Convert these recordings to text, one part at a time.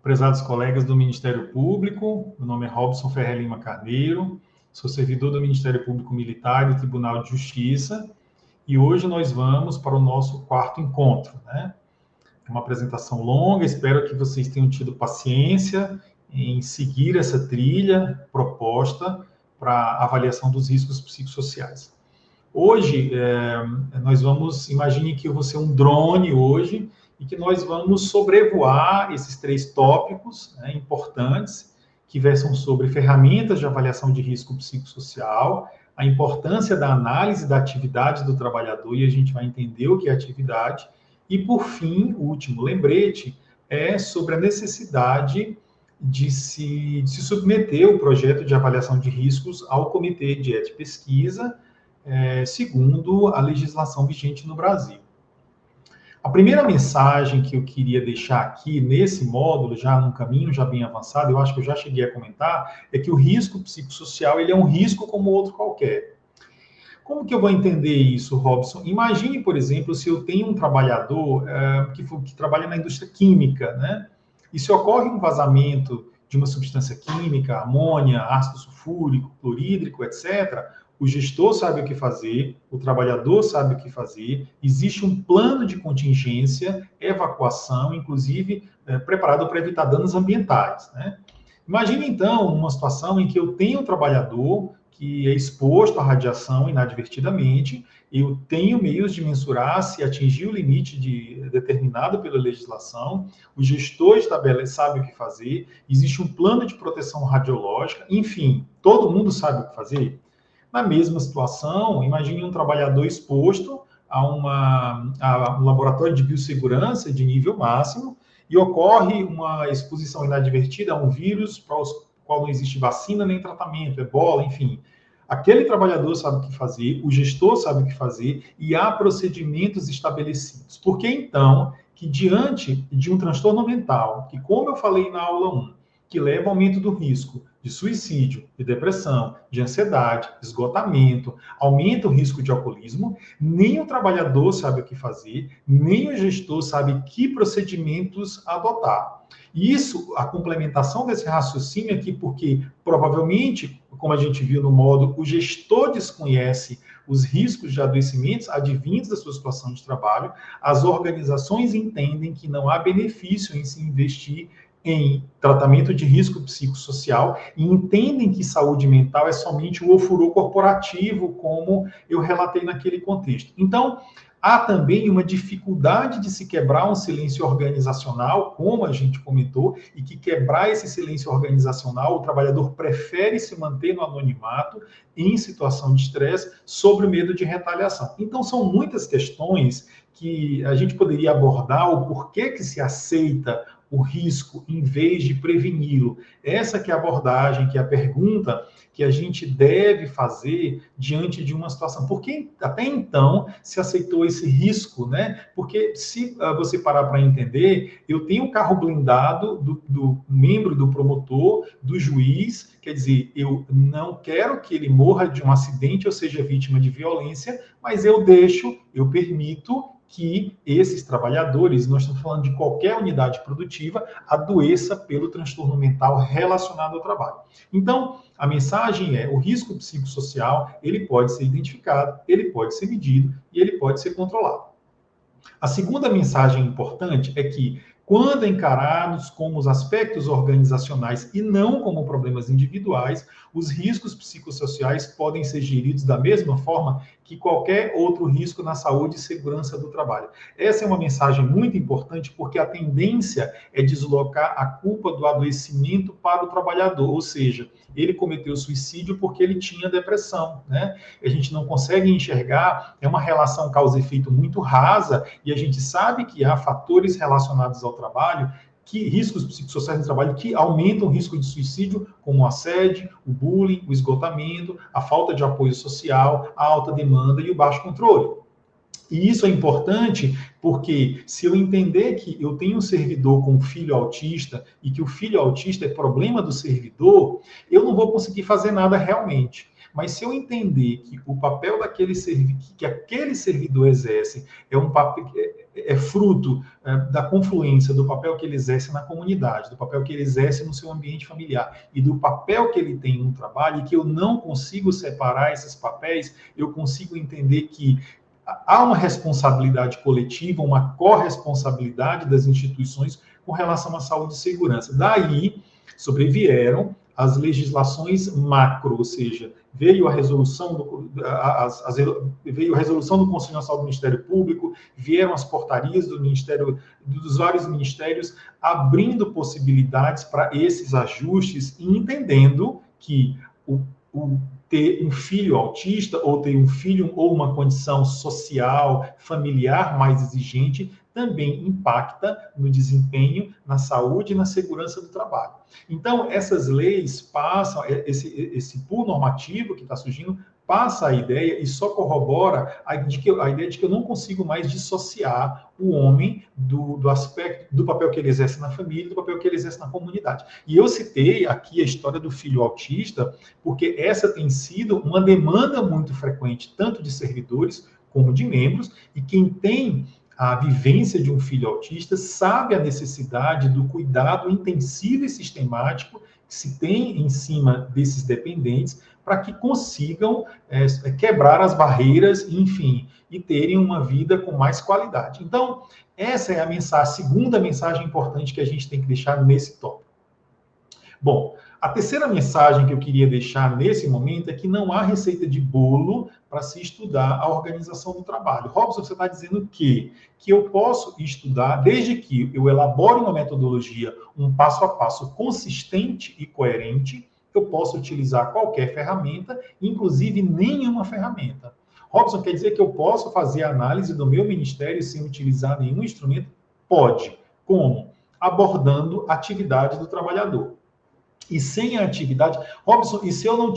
Prezados colegas do Ministério Público, meu nome é Robson Ferrer Lima Carneiro, sou servidor do Ministério Público Militar e do Tribunal de Justiça, e hoje nós vamos para o nosso quarto encontro, né? É uma apresentação longa, espero que vocês tenham tido paciência em seguir essa trilha proposta para avaliação dos riscos psicossociais. Hoje, nós vamos, imagine que eu vou ser um drone hoje, e que nós vamos sobrevoar esses 3 tópicos, né, importantes, que versam sobre ferramentas de avaliação de risco psicossocial, a importância da análise da atividade do trabalhador, e a gente vai entender o que é atividade, e, por fim, o último lembrete é sobre a necessidade de se submeter o projeto de avaliação de riscos ao Comitê de Ética e Pesquisa, segundo a legislação vigente no Brasil. A primeira mensagem que eu queria deixar aqui nesse módulo, já num caminho já bem avançado, eu acho que eu já cheguei a comentar, é que o risco psicossocial ele é um risco como outro qualquer. Como que eu vou entender isso, Robson? Imagine, por exemplo, se eu tenho um trabalhador que trabalha na indústria química, né? E se ocorre um vazamento de uma substância química, amônia, ácido sulfúrico, clorídrico, etc., o gestor sabe o que fazer, o trabalhador sabe o que fazer, existe um plano de contingência, evacuação, inclusive preparado para evitar danos ambientais, né? Imagine, então, uma situação em que eu tenho um trabalhador que é exposto à radiação inadvertidamente, eu tenho meios de mensurar se atingiu o limite determinado pela legislação, o gestor sabe o que fazer, existe um plano de proteção radiológica, enfim, todo mundo sabe o que fazer. Na mesma situação, imagine um trabalhador exposto a um laboratório de biossegurança de nível máximo e ocorre uma exposição inadvertida a um vírus para o qual não existe vacina nem tratamento, ebola, enfim. Aquele trabalhador sabe o que fazer, o gestor sabe o que fazer e há procedimentos estabelecidos. Por que, então, que diante de um transtorno mental, que, como eu falei na aula 1, que leva ao aumento do risco de suicídio, de depressão, de ansiedade, esgotamento, aumenta o risco de alcoolismo, nem o trabalhador sabe o que fazer, nem o gestor sabe que procedimentos adotar. E isso, a complementação desse raciocínio aqui, porque provavelmente, como a gente viu no módulo, o gestor desconhece os riscos de adoecimentos advindos da sua situação de trabalho, as organizações entendem que não há benefício em se investir em tratamento de risco psicossocial e entendem que saúde mental é somente o ofurô corporativo, como eu relatei naquele contexto. Então, há também uma dificuldade de se quebrar um silêncio organizacional, como a gente comentou, e que quebrar esse silêncio organizacional, o trabalhador prefere se manter no anonimato em situação de estresse, sob o medo de retaliação. Então, são muitas questões que a gente poderia abordar, o porquê que se aceita o risco em vez de preveni-lo. Essa que é a abordagem, que é a pergunta que a gente deve fazer diante de uma situação. Porque até então se aceitou esse risco, né? Porque se você parar para entender, eu tenho um carro blindado do membro do promotor, do juiz, quer dizer, eu não quero que ele morra de um acidente ou seja vítima de violência, mas eu permito que esses trabalhadores, nós estamos falando de qualquer unidade produtiva, adoeça pelo transtorno mental relacionado ao trabalho. Então, a mensagem é, o risco psicossocial, ele pode ser identificado, ele pode ser medido e ele pode ser controlado. A segunda mensagem importante é que, quando encarados como os aspectos organizacionais e não como problemas individuais, os riscos psicossociais podem ser geridos da mesma forma que qualquer outro risco na saúde e segurança do trabalho. Essa é uma mensagem muito importante porque a tendência é deslocar a culpa do adoecimento para o trabalhador, ou seja, ele cometeu suicídio porque ele tinha depressão, né? A gente não consegue enxergar, é uma relação causa e efeito muito rasa, e a gente sabe que há fatores relacionados ao trabalho, que riscos psicossociais no trabalho que aumentam o risco de suicídio, como o assédio, o bullying, o esgotamento, a falta de apoio social, a alta demanda e o baixo controle. E isso é importante porque se eu entender que eu tenho um servidor com um filho autista e que o filho autista é problema do servidor, eu não vou conseguir fazer nada realmente. Mas se eu entender que o papel que aquele servidor exerce é fruto da confluência do papel que ele exerce na comunidade, do papel que ele exerce no seu ambiente familiar e do papel que ele tem no trabalho, e que eu não consigo separar esses papéis, eu consigo entender que há uma responsabilidade coletiva, uma corresponsabilidade das instituições com relação à saúde e segurança. Daí sobrevieram as legislações macro, ou seja, veio a resolução veio a resolução do Conselho Nacional do Ministério Público, vieram as portarias do Ministério, dos vários ministérios, abrindo possibilidades para esses ajustes e entendendo que ter um filho autista ou ter um filho ou uma condição social, familiar mais exigente também impacta no desempenho, na saúde e na segurança do trabalho. Então, essas leis passam, esse pool normativo que está surgindo, passa a ideia e só corrobora a ideia de que eu não consigo mais dissociar o homem do aspecto, do papel que ele exerce na família, do papel que ele exerce na comunidade. E eu citei aqui a história do filho autista, porque essa tem sido uma demanda muito frequente, tanto de servidores como de membros, e quem tem a vivência de um filho autista sabe a necessidade do cuidado intensivo e sistemático que se tem em cima desses dependentes para que consigam quebrar as barreiras, enfim, e terem uma vida com mais qualidade. Então, essa é a segunda mensagem importante que a gente tem que deixar nesse tópico. Bom, a terceira mensagem que eu queria deixar nesse momento é que não há receita de bolo para se estudar a organização do trabalho. Robson, você está dizendo que eu posso estudar, desde que eu elabore uma metodologia, um passo a passo consistente e coerente, eu posso utilizar qualquer ferramenta, inclusive nenhuma ferramenta. Robson, quer dizer que eu posso fazer a análise do meu ministério sem utilizar nenhum instrumento? Pode. Como? Abordando a atividade do trabalhador. E sem a atividade, Robson, e se eu não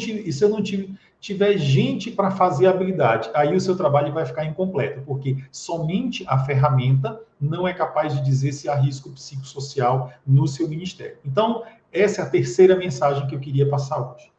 tiver gente para fazer a habilidade, aí o seu trabalho vai ficar incompleto, porque somente a ferramenta não é capaz de dizer se há risco psicossocial no seu ministério. Então, essa é a terceira mensagem que eu queria passar hoje.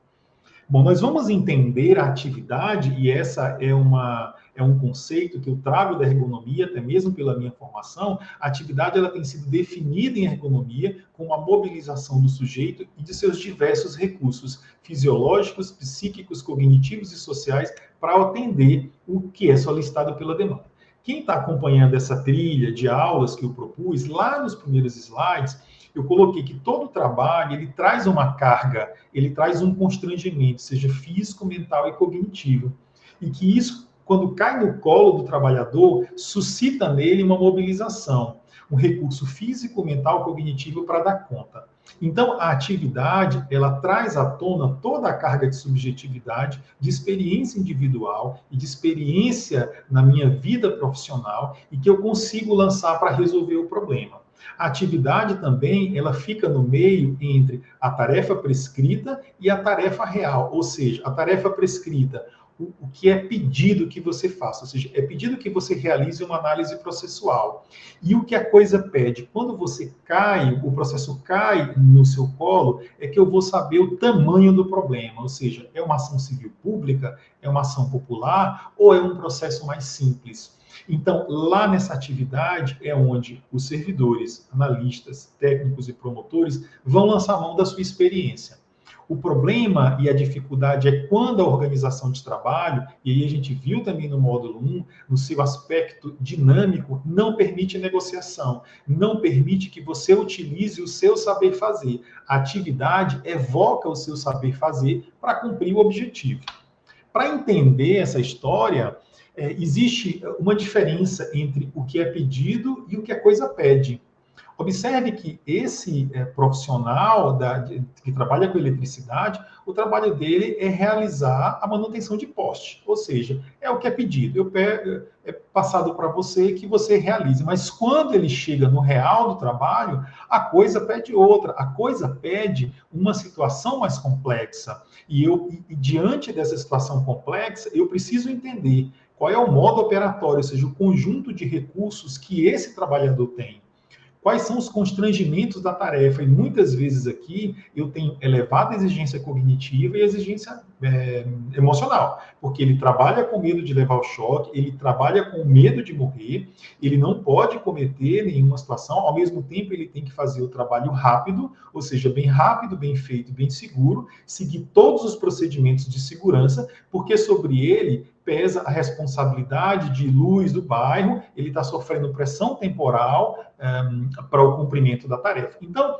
Bom, nós vamos entender a atividade, e essa é um conceito que eu trago da ergonomia, até mesmo pela minha formação. A atividade ela tem sido definida em ergonomia como a mobilização do sujeito e de seus diversos recursos fisiológicos, psíquicos, cognitivos e sociais para atender o que é solicitado pela demanda. Quem está acompanhando essa trilha de aulas que eu propus, lá nos primeiros slides, eu coloquei que todo trabalho, ele traz uma carga, ele traz um constrangimento, seja físico, mental e cognitivo. E que isso, quando cai no colo do trabalhador, suscita nele uma mobilização, um recurso físico, mental, cognitivo para dar conta. Então, a atividade, ela traz à tona toda a carga de subjetividade, de experiência individual e de experiência na minha vida profissional e que eu consigo lançar para resolver o problema. A atividade também, ela fica no meio entre a tarefa prescrita e a tarefa real, ou seja, a tarefa prescrita, o que é pedido que você faça, ou seja, é pedido que você realize uma análise processual. E o que a coisa pede, quando você cai, o processo cai no seu colo, é que eu vou saber o tamanho do problema, ou seja, é uma ação civil pública, é uma ação popular ou é um processo mais simples. Então, lá nessa atividade é onde os servidores, analistas, técnicos e promotores vão lançar a mão da sua experiência. O problema e a dificuldade é quando a organização de trabalho, e aí a gente viu também no módulo 1, no seu aspecto dinâmico, não permite negociação, não permite que você utilize o seu saber fazer. A atividade evoca o seu saber fazer para cumprir o objetivo. Para entender essa história, existe uma diferença entre o que é pedido e o que a coisa pede. Observe que esse profissional que trabalha com eletricidade, o trabalho dele é realizar a manutenção de poste, ou seja, é o que é pedido, é passado para você que você realize. Mas quando ele chega no real do trabalho, a coisa pede outra, a coisa pede uma situação mais complexa. E diante dessa situação complexa, eu preciso entender qual é o modo operatório, ou seja, o conjunto de recursos que esse trabalhador tem. Quais são os constrangimentos da tarefa? E muitas vezes aqui eu tenho elevada exigência cognitiva e exigência emocional, porque ele trabalha com medo de levar o choque, ele trabalha com medo de morrer, ele não pode cometer nenhuma situação, ao mesmo tempo ele tem que fazer o trabalho rápido, ou seja, bem rápido, bem feito, bem seguro, seguir todos os procedimentos de segurança, porque sobre ele pesa a responsabilidade de luz do bairro, ele está sofrendo pressão temporal para o cumprimento da tarefa. Então,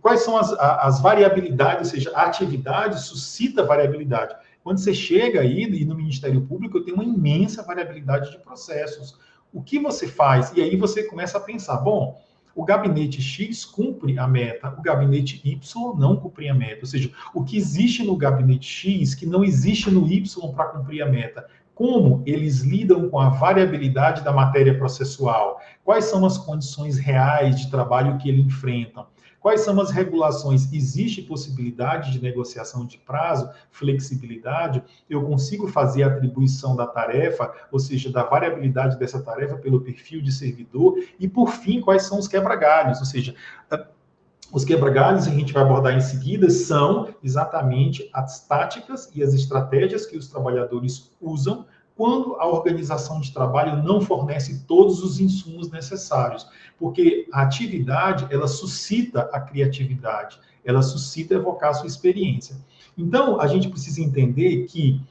quais são as variabilidades, ou seja, a atividade suscita variabilidade. Quando você chega aí e no Ministério Público, eu tenho uma imensa variabilidade de processos. O que você faz? E aí você começa a pensar, bom, o gabinete X cumpre a meta, o gabinete Y não cumpre a meta. Ou seja, o que existe no gabinete X que não existe no Y para cumprir a meta. Como eles lidam com a variabilidade da matéria processual? Quais são as condições reais de trabalho que eles enfrentam? Quais são as regulações? Existe possibilidade de negociação de prazo, flexibilidade? Eu consigo fazer a atribuição da tarefa, ou seja, da variabilidade dessa tarefa pelo perfil de servidor? E, por fim, quais são os quebra-galhos? Ou seja, os quebra-galhos, a gente vai abordar em seguida, são exatamente as táticas e as estratégias que os trabalhadores usam quando a organização de trabalho não fornece todos os insumos necessários. Porque a atividade, ela suscita a criatividade, ela suscita evocar a sua experiência. Então, a gente precisa entender que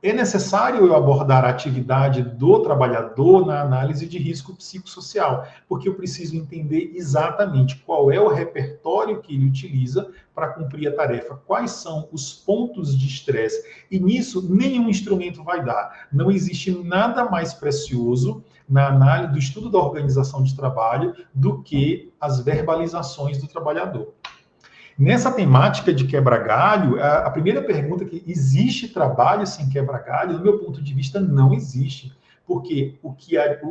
é necessário eu abordar a atividade do trabalhador na análise de risco psicossocial, porque eu preciso entender exatamente qual é o repertório que ele utiliza para cumprir a tarefa, quais são os pontos de estresse, e nisso nenhum instrumento vai dar. Não existe nada mais precioso na análise do estudo da organização de trabalho do que as verbalizações do trabalhador. Nessa temática de quebra-galho, a primeira pergunta é que existe trabalho sem quebra-galho? Do meu ponto de vista, não existe. Porque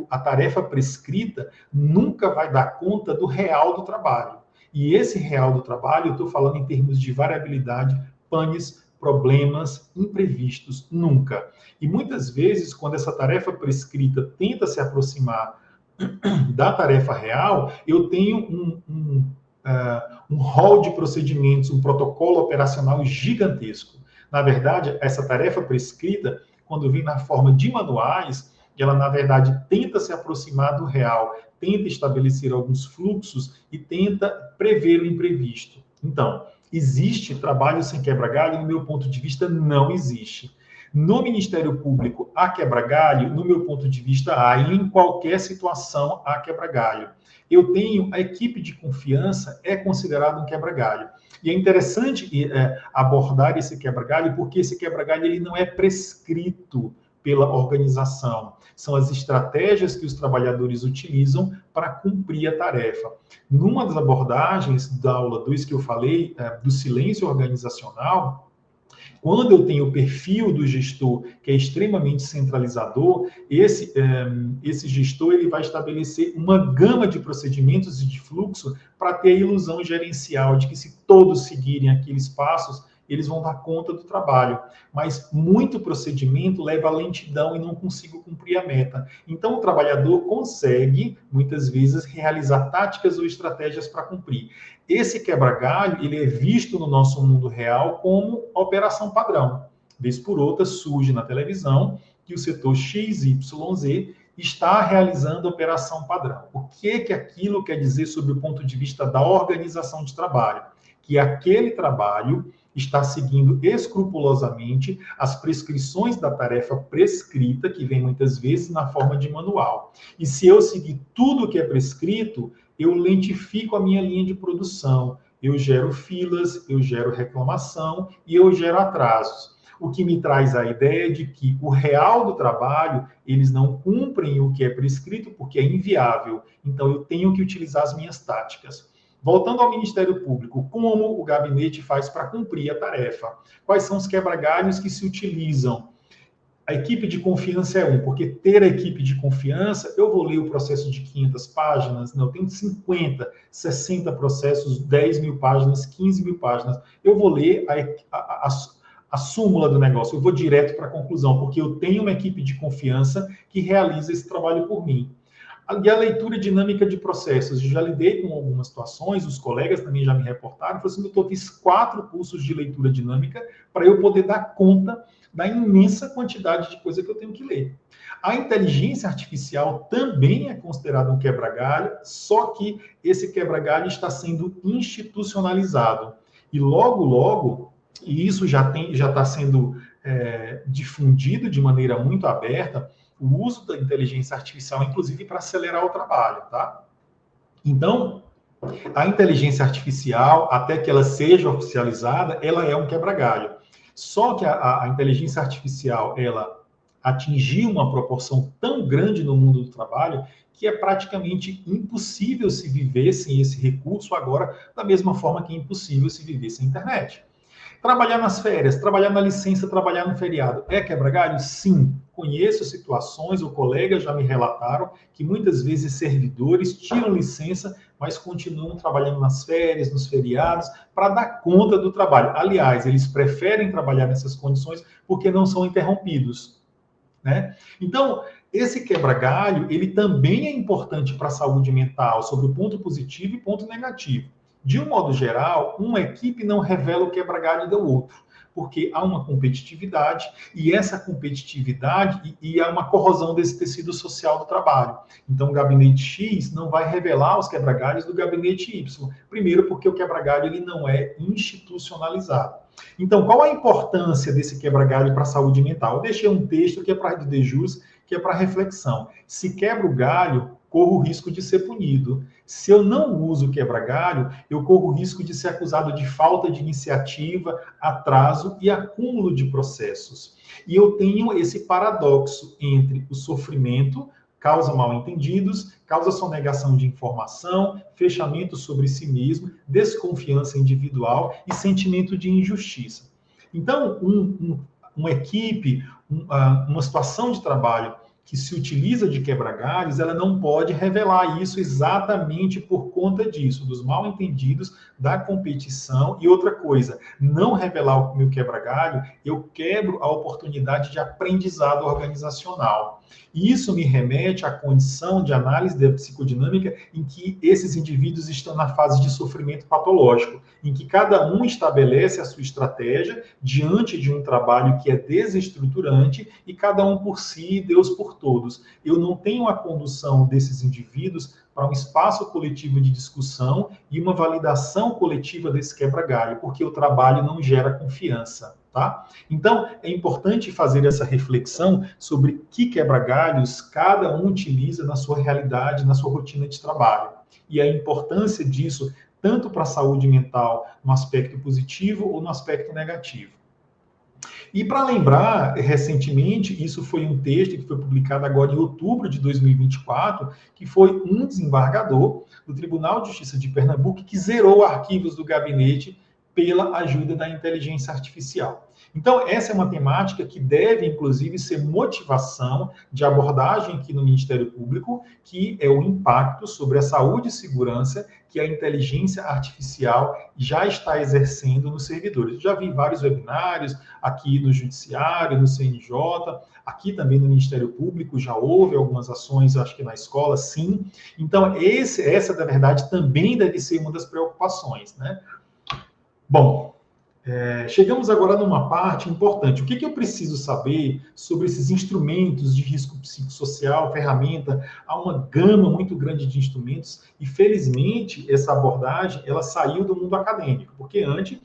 a tarefa prescrita nunca vai dar conta do real do trabalho. E esse real do trabalho, eu estou falando em termos de variabilidade, panes, problemas, imprevistos, nunca. E muitas vezes, quando essa tarefa prescrita tenta se aproximar da tarefa real, eu tenho um rol de procedimentos, um protocolo operacional gigantesco. Na verdade, essa tarefa prescrita, quando vem na forma de manuais, ela, na verdade, tenta se aproximar do real, tenta estabelecer alguns fluxos e tenta prever o imprevisto. Então, existe trabalho sem quebra-galho? No meu ponto de vista, não existe. No Ministério Público, há quebra-galho? No meu ponto de vista, há. E em qualquer situação, há quebra-galho. Eu tenho a equipe de confiança, é considerado um quebra-galho. E é interessante abordar esse quebra-galho, porque esse quebra-galho ele não é prescrito pela organização. São as estratégias que os trabalhadores utilizam para cumprir a tarefa. Numa das abordagens da aula 2 que eu falei, do silêncio organizacional, quando eu tenho o perfil do gestor, que é extremamente centralizador, esse gestor ele vai estabelecer uma gama de procedimentos e de fluxo para ter a ilusão gerencial de que se todos seguirem aqueles passos, eles vão dar conta do trabalho. Mas muito procedimento leva à lentidão e não consigo cumprir a meta. Então, o trabalhador consegue, muitas vezes, realizar táticas ou estratégias para cumprir. Esse quebra-galho, ele é visto no nosso mundo real como operação padrão. Vez por outra, surge na televisão que o setor XYZ está realizando operação padrão. O que aquilo quer dizer sob o ponto de vista da organização de trabalho? Que aquele trabalho está seguindo escrupulosamente as prescrições da tarefa prescrita, que vem muitas vezes na forma de manual. E se eu seguir tudo o que é prescrito, eu lentifico a minha linha de produção, eu gero filas, eu gero reclamação e eu gero atrasos. O que me traz a ideia de que o real do trabalho, eles não cumprem o que é prescrito porque é inviável. Então, eu tenho que utilizar as minhas táticas. Voltando ao Ministério Público, como o gabinete faz para cumprir a tarefa? Quais são os quebra-galhos que se utilizam? A equipe de confiança é porque ter a equipe de confiança, eu vou ler o processo de 500 páginas, não, eu tenho 50, 60 processos, 10 mil páginas, 15 mil páginas. Eu vou ler a súmula do negócio, eu vou direto para a conclusão, porque eu tenho uma equipe de confiança que realiza esse trabalho por mim. E a leitura dinâmica de processos. Eu já lidei com algumas situações, os colegas também já me reportaram, falaram assim, doutor, fiz 4 cursos de leitura dinâmica para eu poder dar conta da imensa quantidade de coisa que eu tenho que ler. A inteligência artificial também é considerada um quebra-galho, só que esse quebra-galho está sendo institucionalizado. E logo, logo, e isso já está sendo difundido de maneira muito aberta, o uso da inteligência artificial, inclusive para acelerar o trabalho, tá? Então, a inteligência artificial, até que ela seja oficializada, ela é um quebra-galho. Só que a inteligência artificial, ela atingiu uma proporção tão grande no mundo do trabalho que é praticamente impossível se viver sem esse recurso agora, da mesma forma que é impossível se viver sem internet. Trabalhar nas férias, trabalhar na licença, trabalhar no feriado. É quebra-galho? Sim. Conheço situações, ou colegas já me relataram, que muitas vezes servidores tiram licença, mas continuam trabalhando nas férias, nos feriados, para dar conta do trabalho. Aliás, eles preferem trabalhar nessas condições porque não são interrompidos, né? Então, esse quebra-galho, ele também é importante para a saúde mental, sobre o ponto positivo e ponto negativo. De um modo geral, uma equipe não revela o quebra-galho do outro, porque há uma competitividade e essa competitividade e há uma corrosão desse tecido social do trabalho. Então, o gabinete X não vai revelar os quebra-galhos do gabinete Y. Primeiro, porque o quebra-galho ele não é institucionalizado. Então, qual a importância desse quebra-galho para a saúde mental? Eu deixei um texto que é para de jus, que é para reflexão. Se quebra o galho, corro o risco de ser punido. Se eu não uso quebra-galho, eu corro o risco de ser acusado de falta de iniciativa, atraso e acúmulo de processos. E eu tenho esse paradoxo entre o sofrimento, causa mal-entendidos, causa sonegação de informação, fechamento sobre si mesmo, desconfiança individual e sentimento de injustiça. Então, uma equipe, uma situação de trabalho que se utiliza de quebra-galhos, ela não pode revelar isso exatamente por conta disso, dos mal-entendidos, da competição. E outra coisa, não revelar o meu quebra-galho, eu quebro a oportunidade de aprendizado organizacional. E isso me remete à condição de análise da psicodinâmica em que esses indivíduos estão na fase de sofrimento patológico, em que cada um estabelece a sua estratégia diante de um trabalho que é desestruturante e cada um por si, Deus por todos. Eu não tenho a condução desses indivíduos para um espaço coletivo de discussão e uma validação coletiva desse quebra-galho, porque o trabalho não gera confiança, tá? Então, é importante fazer essa reflexão sobre que quebra-galhos cada um utiliza na sua realidade, na sua rotina de trabalho. E a importância disso, tanto para a saúde mental no aspecto positivo ou no aspecto negativo. E para lembrar, recentemente, isso foi um texto que foi publicado agora em outubro de 2024, que foi um desembargador do Tribunal de Justiça de Pernambuco que zerou arquivos do gabinete pela ajuda da inteligência artificial. Então, essa é uma temática que deve, inclusive, ser motivação de abordagem aqui no Ministério Público, que é o impacto sobre a saúde e segurança que a inteligência artificial já está exercendo nos servidores. Eu já vi vários webinários aqui no Judiciário, no CNJ, aqui também no Ministério Público, já houve algumas ações, acho que na escola, sim. Então, essa, na verdade, também deve ser uma das preocupações, né? Bom, chegamos agora numa parte importante. O que eu preciso saber sobre esses instrumentos de risco psicossocial, ferramenta? Há uma gama muito grande de instrumentos e, felizmente, essa abordagem ela saiu do mundo acadêmico, porque antes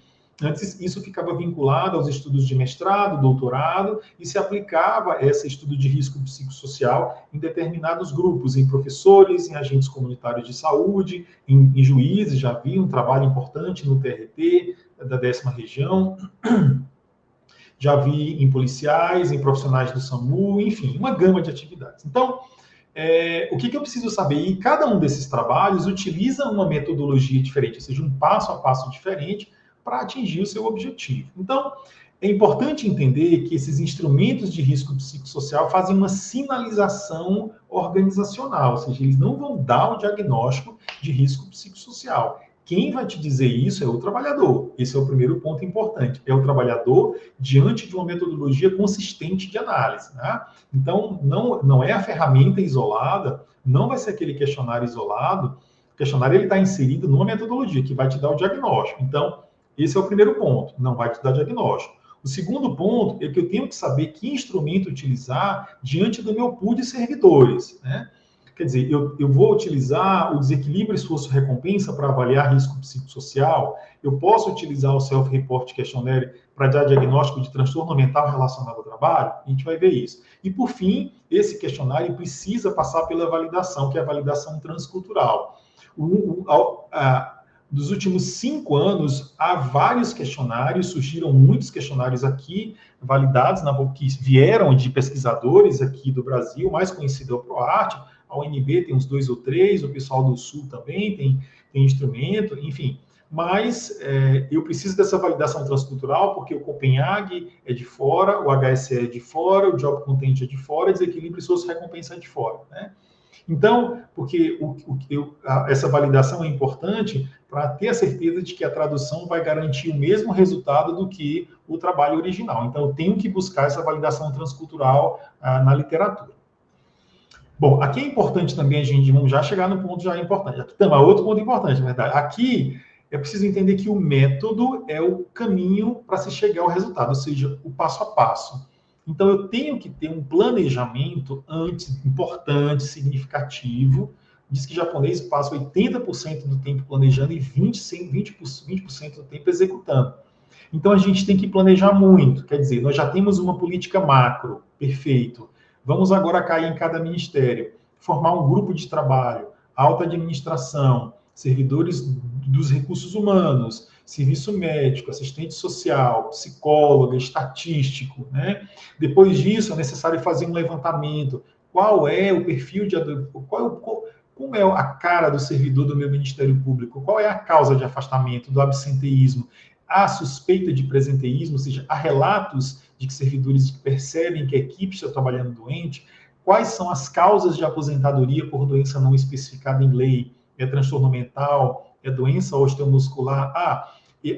isso ficava vinculado aos estudos de mestrado, doutorado, e se aplicava esse estudo de risco psicossocial em determinados grupos, em professores, em agentes comunitários de saúde, em juízes, já havia um trabalho importante no TRT, da 10ª região, já vi em policiais, em profissionais do SAMU, enfim, uma gama de atividades. Então, o que eu preciso saber? E cada um desses trabalhos utiliza uma metodologia diferente, ou seja, um passo a passo diferente para atingir o seu objetivo. Então, é importante entender que esses instrumentos de risco psicossocial fazem uma sinalização organizacional, ou seja, eles não vão dar o diagnóstico de risco psicossocial. Quem vai te dizer isso é o trabalhador. Esse é o primeiro ponto importante. É o trabalhador diante de uma metodologia consistente de análise, né? Então, não é a ferramenta isolada, não vai ser aquele questionário isolado. O questionário está inserido numa metodologia que vai te dar o diagnóstico. Então, esse é o primeiro ponto, não vai te dar diagnóstico. O segundo ponto é que eu tenho que saber que instrumento utilizar diante do meu pool de servidores, né? Quer dizer, eu vou utilizar o desequilíbrio esforço-recompensa para avaliar risco psicossocial, eu posso utilizar o Self-Report Questionnaire para dar diagnóstico de transtorno mental relacionado ao trabalho? A gente vai ver isso. E, por fim, esse questionário precisa passar pela validação, que é a validação transcultural. Dos últimos 5 anos, há vários questionários, surgiram muitos questionários aqui, validados, que vieram de pesquisadores aqui do Brasil, o mais conhecido é o ProArt, a UNB tem uns 2 ou 3, o pessoal do Sul também tem instrumento, enfim. Mas eu preciso dessa validação transcultural, porque o Copenhague é de fora, o HSE é de fora, o Job Content é de fora, o desequilíbrio esforço-recompensa é de fora, né? Então, porque essa validação é importante para ter a certeza de que a tradução vai garantir o mesmo resultado do que o trabalho original. Então, eu tenho que buscar essa validação transcultural na literatura. Bom, aqui é importante também vamos já chegar no ponto já importante. Aqui também é outro ponto importante, na verdade. Aqui é preciso entender que o método é o caminho para se chegar ao resultado, ou seja, o passo a passo. Então, eu tenho que ter um planejamento antes, importante, significativo. Diz que japonês passa 80% do tempo planejando e 20% do tempo executando. Então, a gente tem que planejar muito. Quer dizer, nós já temos uma política macro, perfeito. Vamos agora cair em cada ministério, formar um grupo de trabalho, alta administração, servidores dos recursos humanos, serviço médico, assistente social, psicóloga, estatístico, né? Depois disso, é necessário fazer um levantamento. Qual é o perfil como é a cara do servidor do meu Ministério Público? Qual é a causa de afastamento, do absenteísmo? Há suspeita de presenteísmo, ou seja, há relatos de que servidores percebem que a equipe está trabalhando doente? Quais são as causas de aposentadoria por doença não especificada em lei? É transtorno mental? É doença osteomuscular?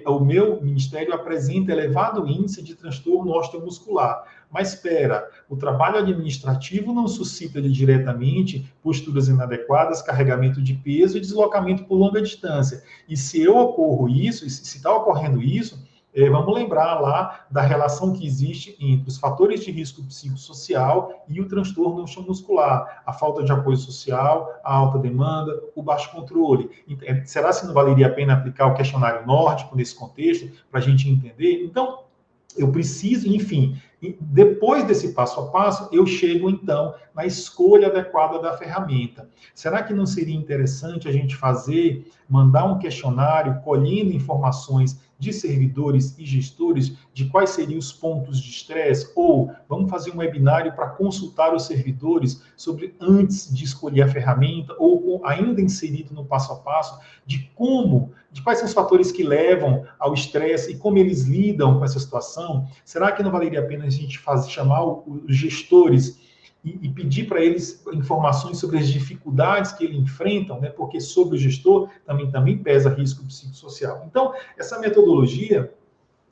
O meu ministério apresenta elevado índice de transtorno osteomuscular. Mas espera, o trabalho administrativo não suscita diretamente posturas inadequadas, carregamento de peso e deslocamento por longa distância. E se está ocorrendo isso, vamos lembrar lá da relação que existe entre os fatores de risco psicossocial e o transtorno osteomuscular, a falta de apoio social, a alta demanda, o baixo controle. Será que não valeria a pena aplicar o questionário nórdico nesse contexto, para a gente entender? Então, eu preciso, enfim, depois desse passo a passo, eu chego, então, na escolha adequada da ferramenta. Será que não seria interessante a gente mandar um questionário colhendo informações de servidores e gestores de quais seriam os pontos de estresse? Ou vamos fazer um webinário para consultar os servidores sobre, antes de escolher a ferramenta, ou ainda inserido no passo a passo, de quais são os fatores que levam ao estresse e como eles lidam com essa situação? Será que não valeria a pena a gente chamar os gestores e pedir para eles informações sobre as dificuldades que eles enfrentam, né? Porque sobre o gestor também pesa risco psicossocial. Então, essa metodologia,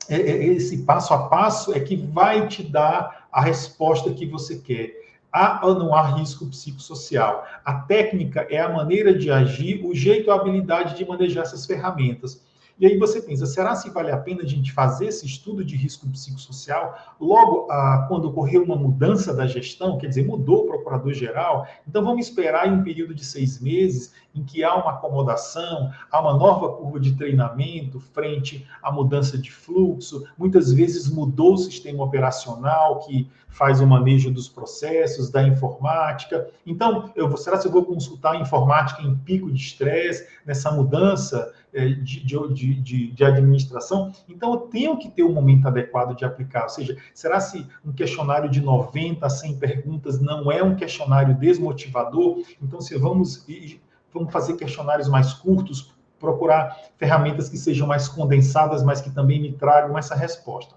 esse passo a passo é que vai te dar a resposta que você quer. Há ou não há risco psicossocial? A técnica é a maneira de agir, o jeito, a habilidade de manejar essas ferramentas. E aí você pensa, será se vale a pena a gente fazer esse estudo de risco psicossocial logo quando ocorreu uma mudança da gestão, quer dizer, mudou o procurador-geral? Então vamos esperar em um período de 6 meses em que há uma acomodação, há uma nova curva de treinamento frente à mudança de fluxo, muitas vezes mudou o sistema operacional que faz o manejo dos processos, da informática. Então, será que eu vou consultar a informática em pico de estresse, nessa mudança de administração? Então, eu tenho que ter um momento adequado de aplicar. Ou seja, será se um questionário de 90 a 100 perguntas não é um questionário desmotivador? Então, vamos fazer questionários mais curtos, procurar ferramentas que sejam mais condensadas, mas que também me tragam essa resposta.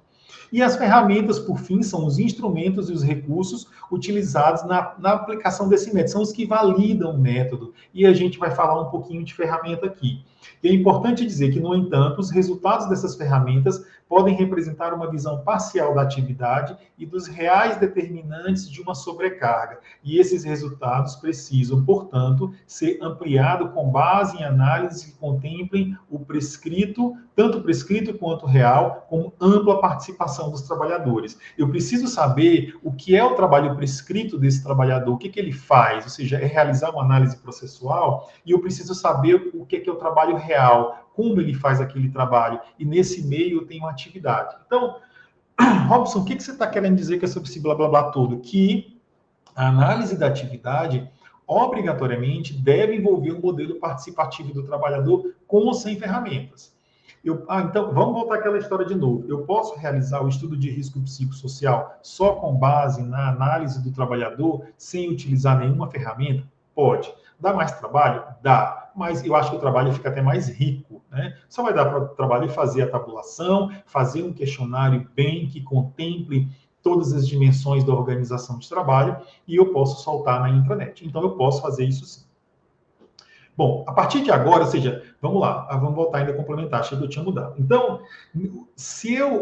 E as ferramentas, por fim, são os instrumentos e os recursos utilizados na aplicação desse método, são os que validam o método. E a gente vai falar um pouquinho de ferramenta aqui. E é importante dizer que, no entanto, os resultados dessas ferramentas podem representar uma visão parcial da atividade e dos reais determinantes de uma sobrecarga. E esses resultados precisam, portanto, ser ampliados com base em análises que contemplem o prescrito, tanto prescrito quanto real, com ampla participação dos trabalhadores. Eu preciso saber o que é o trabalho prescrito desse trabalhador, o que ele faz, ou seja, é realizar uma análise processual, e eu preciso saber o que é o trabalho real, como ele faz aquele trabalho, e nesse meio eu tenho uma atividade. Então, Robson, o que você está querendo dizer com esse blá blá blá todo? Que a análise da atividade obrigatoriamente deve envolver um modelo participativo do trabalhador com ou sem ferramentas. Então, vamos voltar àquela história de novo. Eu posso realizar o estudo de risco psicossocial só com base na análise do trabalhador, sem utilizar nenhuma ferramenta? Pode. Dá mais trabalho? Dá. Mas eu acho que o trabalho fica até mais rico, né? Só vai dar para o trabalho fazer a tabulação, fazer um questionário bem que contemple todas as dimensões da organização de trabalho, e eu posso soltar na intranet. Então, eu posso fazer isso sim. Bom, a partir de agora, ou seja, vamos lá, vamos voltar ainda a complementar, achei que eu tinha mudado. Então,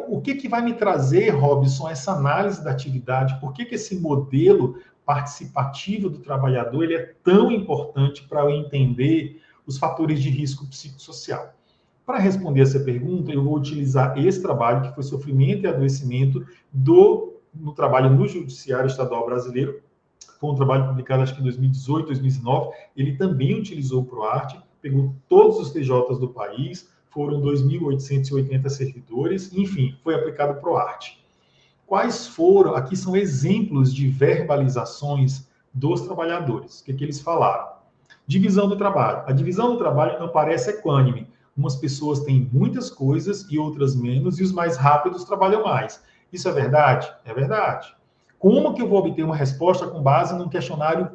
o que vai me trazer, Robson, essa análise da atividade? Por que esse modelo participativo do trabalhador ele é tão importante para eu entender os fatores de risco psicossocial? Para responder essa pergunta, eu vou utilizar esse trabalho, que foi Sofrimento e Adoecimento no trabalho no Judiciário Estadual Brasileiro. Foi um trabalho publicado, acho que em 2018, 2019. Ele também utilizou o ProArt, pegou todos os TJs do país, foram 2.880 servidores, enfim, foi aplicado o ProArt. Quais foram? Aqui são exemplos de verbalizações dos trabalhadores. O que eles falaram? Divisão do trabalho. A divisão do trabalho não parece equânime. Umas pessoas têm muitas coisas e outras menos, e os mais rápidos trabalham mais. Isso é verdade? É verdade. Como que eu vou obter uma resposta com base num questionário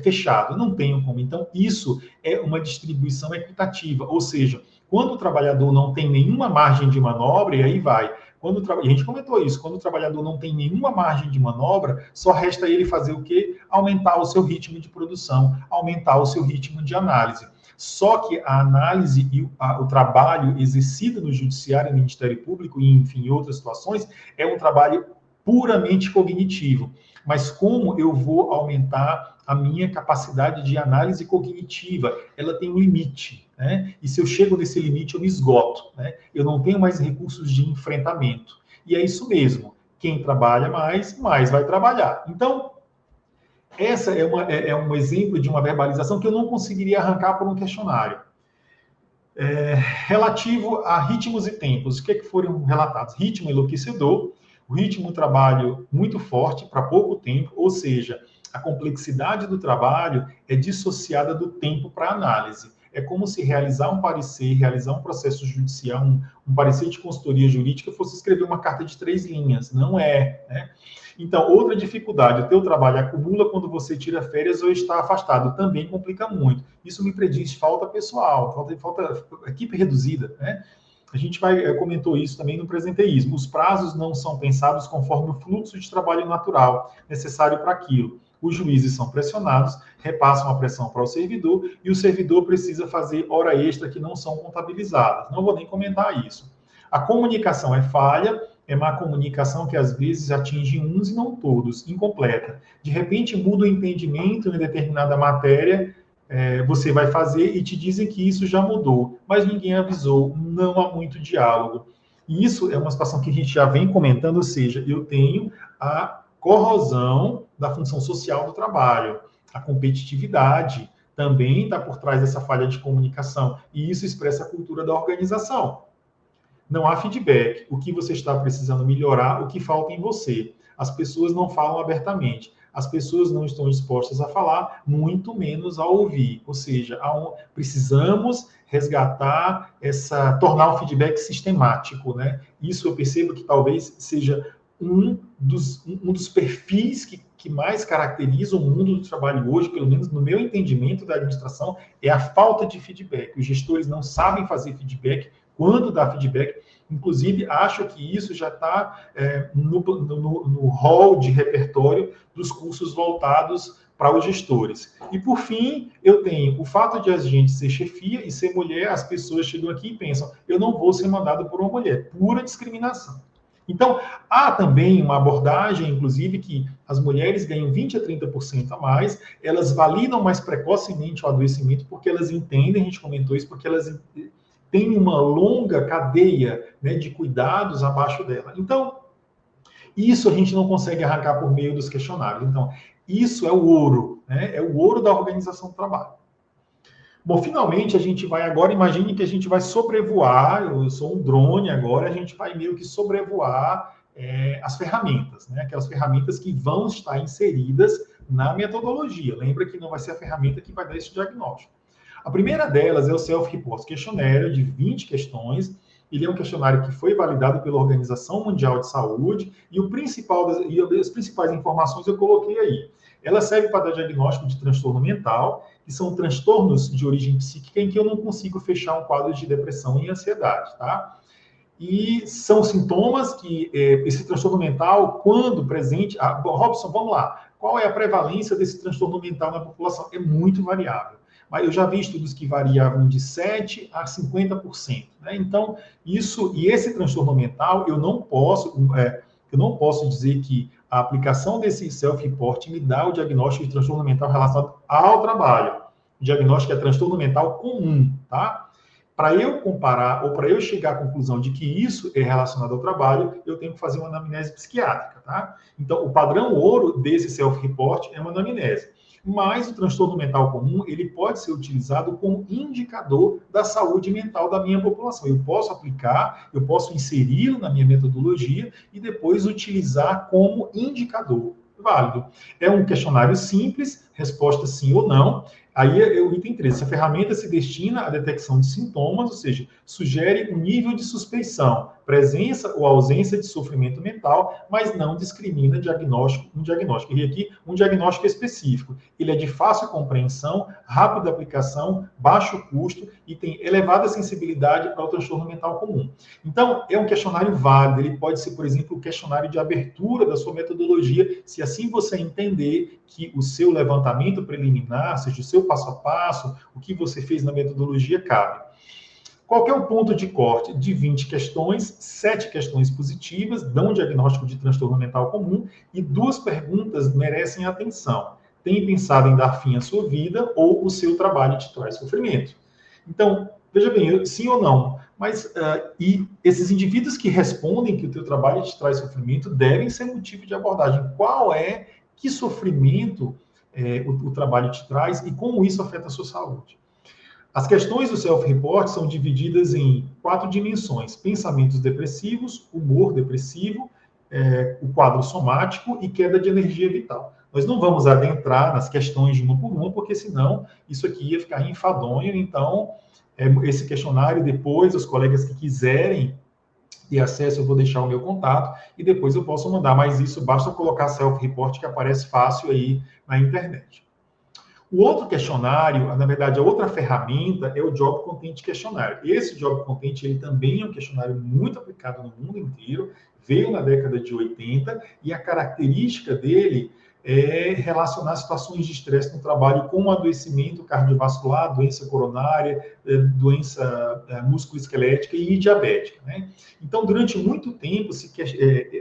fechado? Não tenho como. Então, isso é uma distribuição equitativa. Ou seja, quando o trabalhador não tem nenhuma margem de manobra, e aí vai. E a gente comentou isso, quando o trabalhador não tem nenhuma margem de manobra, só resta ele fazer o quê? Aumentar o seu ritmo de produção, aumentar o seu ritmo de análise. Só que a análise e o trabalho exercido no Judiciário e no Ministério Público, e enfim, em outras situações, é um trabalho puramente cognitivo. Mas como eu vou aumentar a minha capacidade de análise cognitiva? Ela tem um limite, né? E se eu chego nesse limite, eu me esgoto, né? Eu não tenho mais recursos de enfrentamento. E é isso mesmo. Quem trabalha mais, mais vai trabalhar. Então, essa é um exemplo de uma verbalização que eu não conseguiria arrancar por um questionário. Relativo a ritmos e tempos, o que foram relatados? Ritmo enlouquecedor, o ritmo do trabalho muito forte para pouco tempo, ou seja, a complexidade do trabalho é dissociada do tempo para análise. É como se realizar um parecer, realizar um processo judicial, um parecer de consultoria jurídica fosse escrever uma carta de 3 linhas. Não é, né? Então, outra dificuldade, o teu trabalho acumula quando você tira férias ou está afastado, também complica muito. Isso me prediz falta pessoal, falta equipe reduzida, né? A gente comentou isso também no presenteísmo. Os prazos não são pensados conforme o fluxo de trabalho natural necessário para aquilo. Os juízes são pressionados, repassam a pressão para o servidor e o servidor precisa fazer hora extra que não são contabilizadas. Não vou nem comentar isso. A comunicação é falha, é má comunicação que às vezes atinge uns e não todos, incompleta. De repente muda o entendimento em determinada matéria, você vai fazer e te dizem que isso já mudou, mas ninguém avisou, não há muito diálogo. E isso é uma situação que a gente já vem comentando, ou seja, eu tenho a corrosão da função social do trabalho, a competitividade também está por trás dessa falha de comunicação, e isso expressa a cultura da organização. Não há feedback, o que você está precisando melhorar, o que falta em você. As pessoas não falam abertamente. As pessoas não estão dispostas a falar, muito menos a ouvir. Ou seja, precisamos resgatar tornar o feedback sistemático, né? Isso eu percebo que talvez seja um dos perfis que mais caracteriza o mundo do trabalho hoje, pelo menos no meu entendimento da administração, é a falta de feedback. Os gestores não sabem fazer feedback quando dar feedback. Inclusive, acho que isso já está no hall de repertório dos cursos voltados para os gestores. E, por fim, eu tenho o fato de a gente ser chefia e ser mulher, as pessoas chegam aqui e pensam, eu não vou ser mandado por uma mulher, pura discriminação. Então, há também uma abordagem, inclusive, que as mulheres ganham 20% a 30% a mais, elas validam mais precocemente o adoecimento, porque elas entendem, a gente comentou isso, porque elas têm uma longa cadeia, né, de cuidados abaixo dela. Então, isso a gente não consegue arrancar por meio dos questionários. Então, isso é o ouro, né? É o ouro da organização do trabalho. Bom, finalmente a gente vai agora, imagine que a gente vai sobrevoar, eu sou um drone agora, a gente vai meio que sobrevoar as ferramentas, né? Aquelas ferramentas que vão estar inseridas na metodologia. Lembra que não vai ser a ferramenta que vai dar esse diagnóstico. A primeira delas é o Self-Report Questionário, de 20 questões. Ele é um questionário que foi validado pela Organização Mundial de Saúde e as principais informações eu coloquei aí. Ela serve para dar diagnóstico de transtorno mental, que são transtornos de origem psíquica em que eu não consigo fechar um quadro de depressão e ansiedade, tá? E são sintomas que esse transtorno mental, quando presente... Robson, vamos lá. Qual é a prevalência desse transtorno mental na população? É muito variável. Mas eu já vi estudos que variavam de 7% a 50%. Né? Então, esse transtorno mental, eu não posso dizer que a aplicação desse self-report me dá o diagnóstico de transtorno mental relacionado ao trabalho. O diagnóstico é transtorno mental comum, tá? Para eu comparar, ou para eu chegar à conclusão de que isso é relacionado ao trabalho, eu tenho que fazer uma anamnese psiquiátrica, tá? Então, o padrão ouro desse self-report é uma anamnese. Mas o transtorno mental comum, ele pode ser utilizado como indicador da saúde mental da minha população. Eu posso aplicar, eu posso inseri-lo na minha metodologia e depois utilizar como indicador válido. É um questionário simples, resposta sim ou não. Aí é o item 13. Essa ferramenta se destina à detecção de sintomas, ou seja, sugere um nível de suspeição, presença ou ausência de sofrimento mental, mas não discrimina um diagnóstico. E aqui, um diagnóstico específico. Ele é de fácil compreensão, rápida aplicação, baixo custo e tem elevada sensibilidade para o transtorno mental comum. Então, é um questionário válido. Ele pode ser, por exemplo, o questionário de abertura da sua metodologia, se assim você entender que o seu levantamento preliminar, seja o seu passo a passo, o que você fez na metodologia, cabe. Qual que é o ponto de corte? De 20 questões, 7 questões positivas, dão um diagnóstico de transtorno mental comum, e 2 perguntas merecem atenção. Tem pensado em dar fim à sua vida ou o seu trabalho te traz sofrimento? Então, veja bem, sim ou não, mas e esses indivíduos que respondem que o teu trabalho te traz sofrimento devem ser motivo de abordagem. Que sofrimento o trabalho te traz e como isso afeta a sua saúde? As questões do self-report são divididas em 4 dimensões: pensamentos depressivos, humor depressivo, o quadro somático e queda de energia vital. Nós não vamos adentrar nas questões de uma por uma, porque senão isso aqui ia ficar enfadonho. Então, esse questionário, depois, os colegas que quiserem ter acesso, eu vou deixar o meu contato e depois eu posso mandar. Mas isso basta colocar self-report, que aparece fácil aí na internet. O outro questionário, na verdade, a outra ferramenta é o Job Content Questionário. Esse Job Content, ele também é um questionário muito aplicado no mundo inteiro, veio na década de 80, e a característica dele é relacionar situações de estresse no trabalho com adoecimento cardiovascular, doença coronária, doença musculoesquelética e diabética, né? Então, durante muito tempo,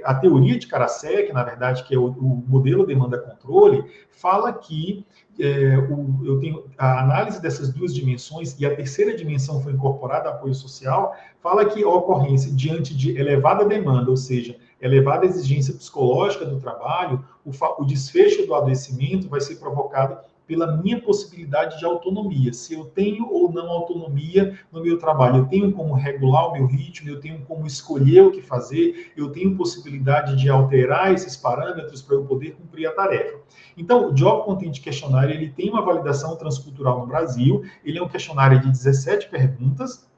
a teoria de Karasek, na verdade, que é o modelo demanda-controle, fala que eu tenho a análise dessas 2 dimensões, e a terceira dimensão foi incorporada, apoio social, fala que a ocorrência diante de elevada demanda, ou seja, elevada exigência psicológica do trabalho, o desfecho do adoecimento vai ser provocado pela minha possibilidade de autonomia. Se eu tenho ou não autonomia no meu trabalho, eu tenho como regular o meu ritmo, eu tenho como escolher o que fazer, eu tenho possibilidade de alterar esses parâmetros para eu poder cumprir a tarefa. Então, o Job Content Questionário, ele tem uma validação transcultural no Brasil, ele é um questionário de 17 perguntas,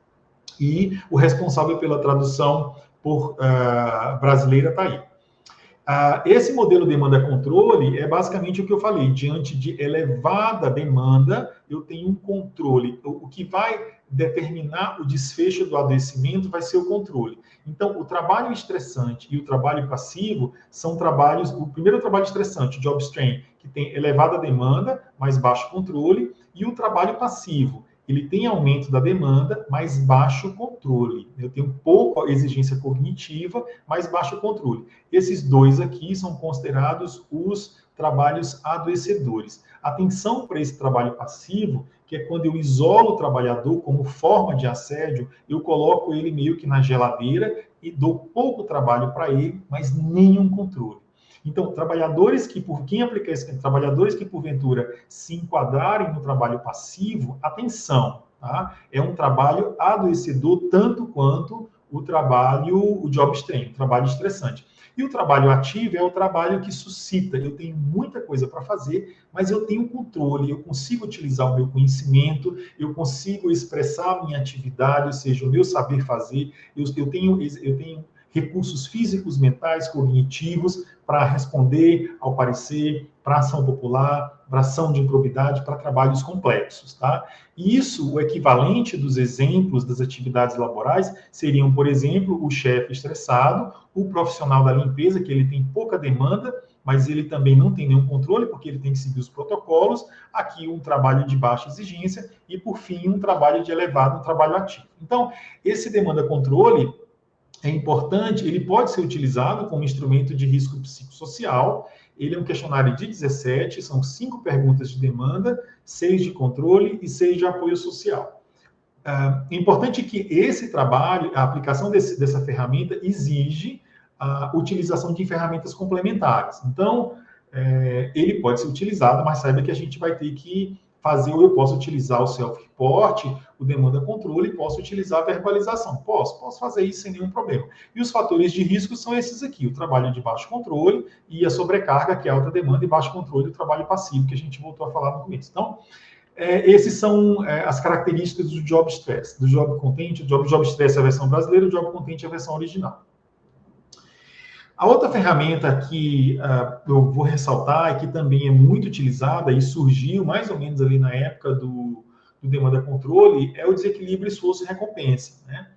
e o responsável pela tradução brasileira está aí. Esse modelo demanda-controle é basicamente o que eu falei. Diante de elevada demanda, eu tenho um controle. O que vai determinar o desfecho do adoecimento vai ser o controle. Então, o trabalho estressante e o trabalho passivo são trabalhos... O primeiro trabalho estressante, job strain, que tem elevada demanda, mas baixo controle, e o trabalho passivo, ele tem aumento da demanda, mas baixo controle. Eu tenho pouca exigência cognitiva, mas baixo controle. Esses dois aqui são considerados os trabalhos adoecedores. Atenção para esse trabalho passivo, que é quando eu isolo o trabalhador como forma de assédio, eu coloco ele meio que na geladeira e dou pouco trabalho para ele, mas nenhum controle. Então, trabalhadores que, por quem aplica esse, trabalhadores que porventura se enquadrarem no trabalho passivo, atenção, tá? É um trabalho adoecedor tanto quanto o job strain, o trabalho estressante. E o trabalho ativo é o trabalho que suscita. Eu tenho muita coisa para fazer, mas eu tenho controle, eu consigo utilizar o meu conhecimento, eu consigo expressar a minha atividade, ou seja, o meu saber fazer, eu tenho recursos físicos, mentais, cognitivos para responder ao parecer, para ação popular, para ação de improbidade, para trabalhos complexos, tá? E isso, o equivalente dos exemplos das atividades laborais seriam, por exemplo, o chefe estressado, o profissional da limpeza, que ele tem pouca demanda, mas ele também não tem nenhum controle, porque ele tem que seguir os protocolos, aqui um trabalho de baixa exigência, e, por fim, um trabalho de elevado, um trabalho ativo. Então, esse demanda-controle é importante, ele pode ser utilizado como instrumento de risco psicossocial. Ele é um questionário de 17, são 5 perguntas de demanda, 6 de controle e 6 de apoio social. É importante que esse trabalho, a aplicação dessa ferramenta, exige a utilização de ferramentas complementares. Então, ele pode ser utilizado, mas saiba que a gente vai ter que fazer, ou eu posso utilizar o self-report, o demanda controle, e posso utilizar a verbalização. Posso fazer isso sem nenhum problema. E os fatores de risco são esses aqui, o trabalho de baixo controle e a sobrecarga, que é alta demanda, e baixo controle, o trabalho passivo, que a gente voltou a falar no começo. Então, esses são as características do job stress, do job content. O job stress é a versão brasileira, o job content é a versão original. A outra ferramenta que eu vou ressaltar e que também é muito utilizada e surgiu mais ou menos ali na época do demanda controle é o desequilíbrio esforço-recompensa, né?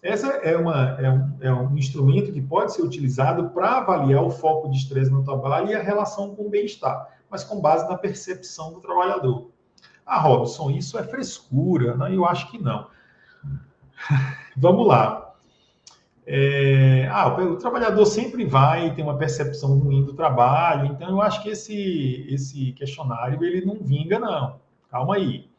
Essa é um instrumento que pode ser utilizado para avaliar o foco de estresse no trabalho e a relação com o bem-estar, mas com base na percepção do trabalhador. Robson, isso é frescura, né? Eu acho que não. Vamos lá. O trabalhador sempre vai ter uma percepção ruim do trabalho, então eu acho que esse questionário ele não vinga, não. Calma aí.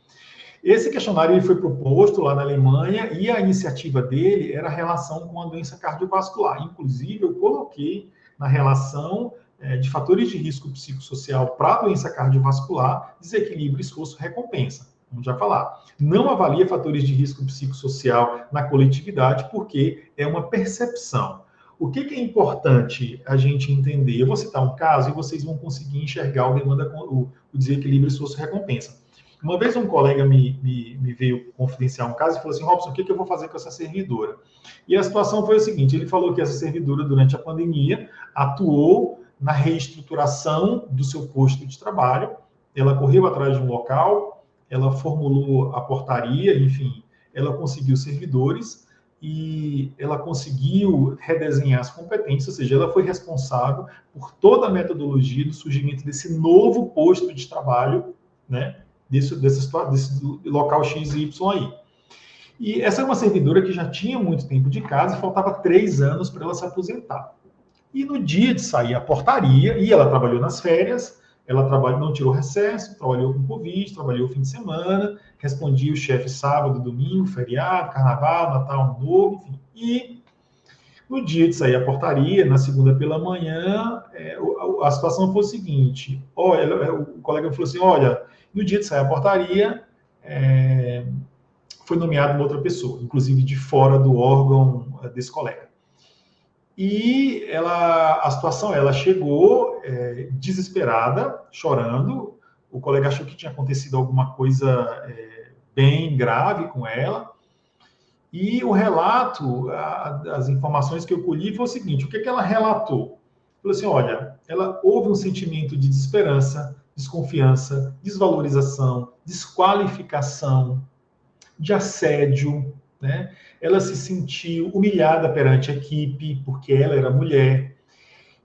Esse questionário ele foi proposto lá na Alemanha e a iniciativa dele era a relação com a doença cardiovascular. Inclusive, eu coloquei na relação de fatores de risco psicossocial para a doença cardiovascular, desequilíbrio, esforço, recompensa. Vamos já falar. Não avalia fatores de risco psicossocial na coletividade, porque é uma percepção. O que é importante a gente entender? Eu vou citar um caso e vocês vão conseguir enxergar o desequilíbrio, esforço, recompensa. Uma vez um colega me veio confidenciar um caso e falou assim, Robson, o que eu vou fazer com essa servidora? E a situação foi o seguinte, ele falou que essa servidora, durante a pandemia, atuou na reestruturação do seu posto de trabalho, ela correu atrás de um local, ela formulou a portaria, enfim, ela conseguiu servidores e ela conseguiu redesenhar as competências, ou seja, ela foi responsável por toda a metodologia do surgimento desse novo posto de trabalho, né? Desse local XY aí. E essa é uma servidora que já tinha muito tempo de casa e faltava 3 anos para ela se aposentar. E no dia de sair a portaria, e ela trabalhou nas férias, ela não tirou recesso, trabalhou com Covid, trabalhou fim de semana, respondia o chefe sábado, domingo, feriado, carnaval, Natal, Ano Novo, enfim. E no dia de sair a portaria, na segunda pela manhã, a situação foi o seguinte, o colega falou assim, olha, no dia de sair a portaria, foi nomeada uma outra pessoa, inclusive de fora do órgão desse colega. E a situação, ela chegou desesperada, chorando, o colega achou que tinha acontecido alguma coisa bem grave com ela, e o relato, as informações que eu colhi foi o seguinte, o que ela relatou? falou assim, olha, houve um sentimento de desesperança, desconfiança, desvalorização, desqualificação, de assédio, né? Ela se sentiu humilhada perante a equipe, porque ela era mulher.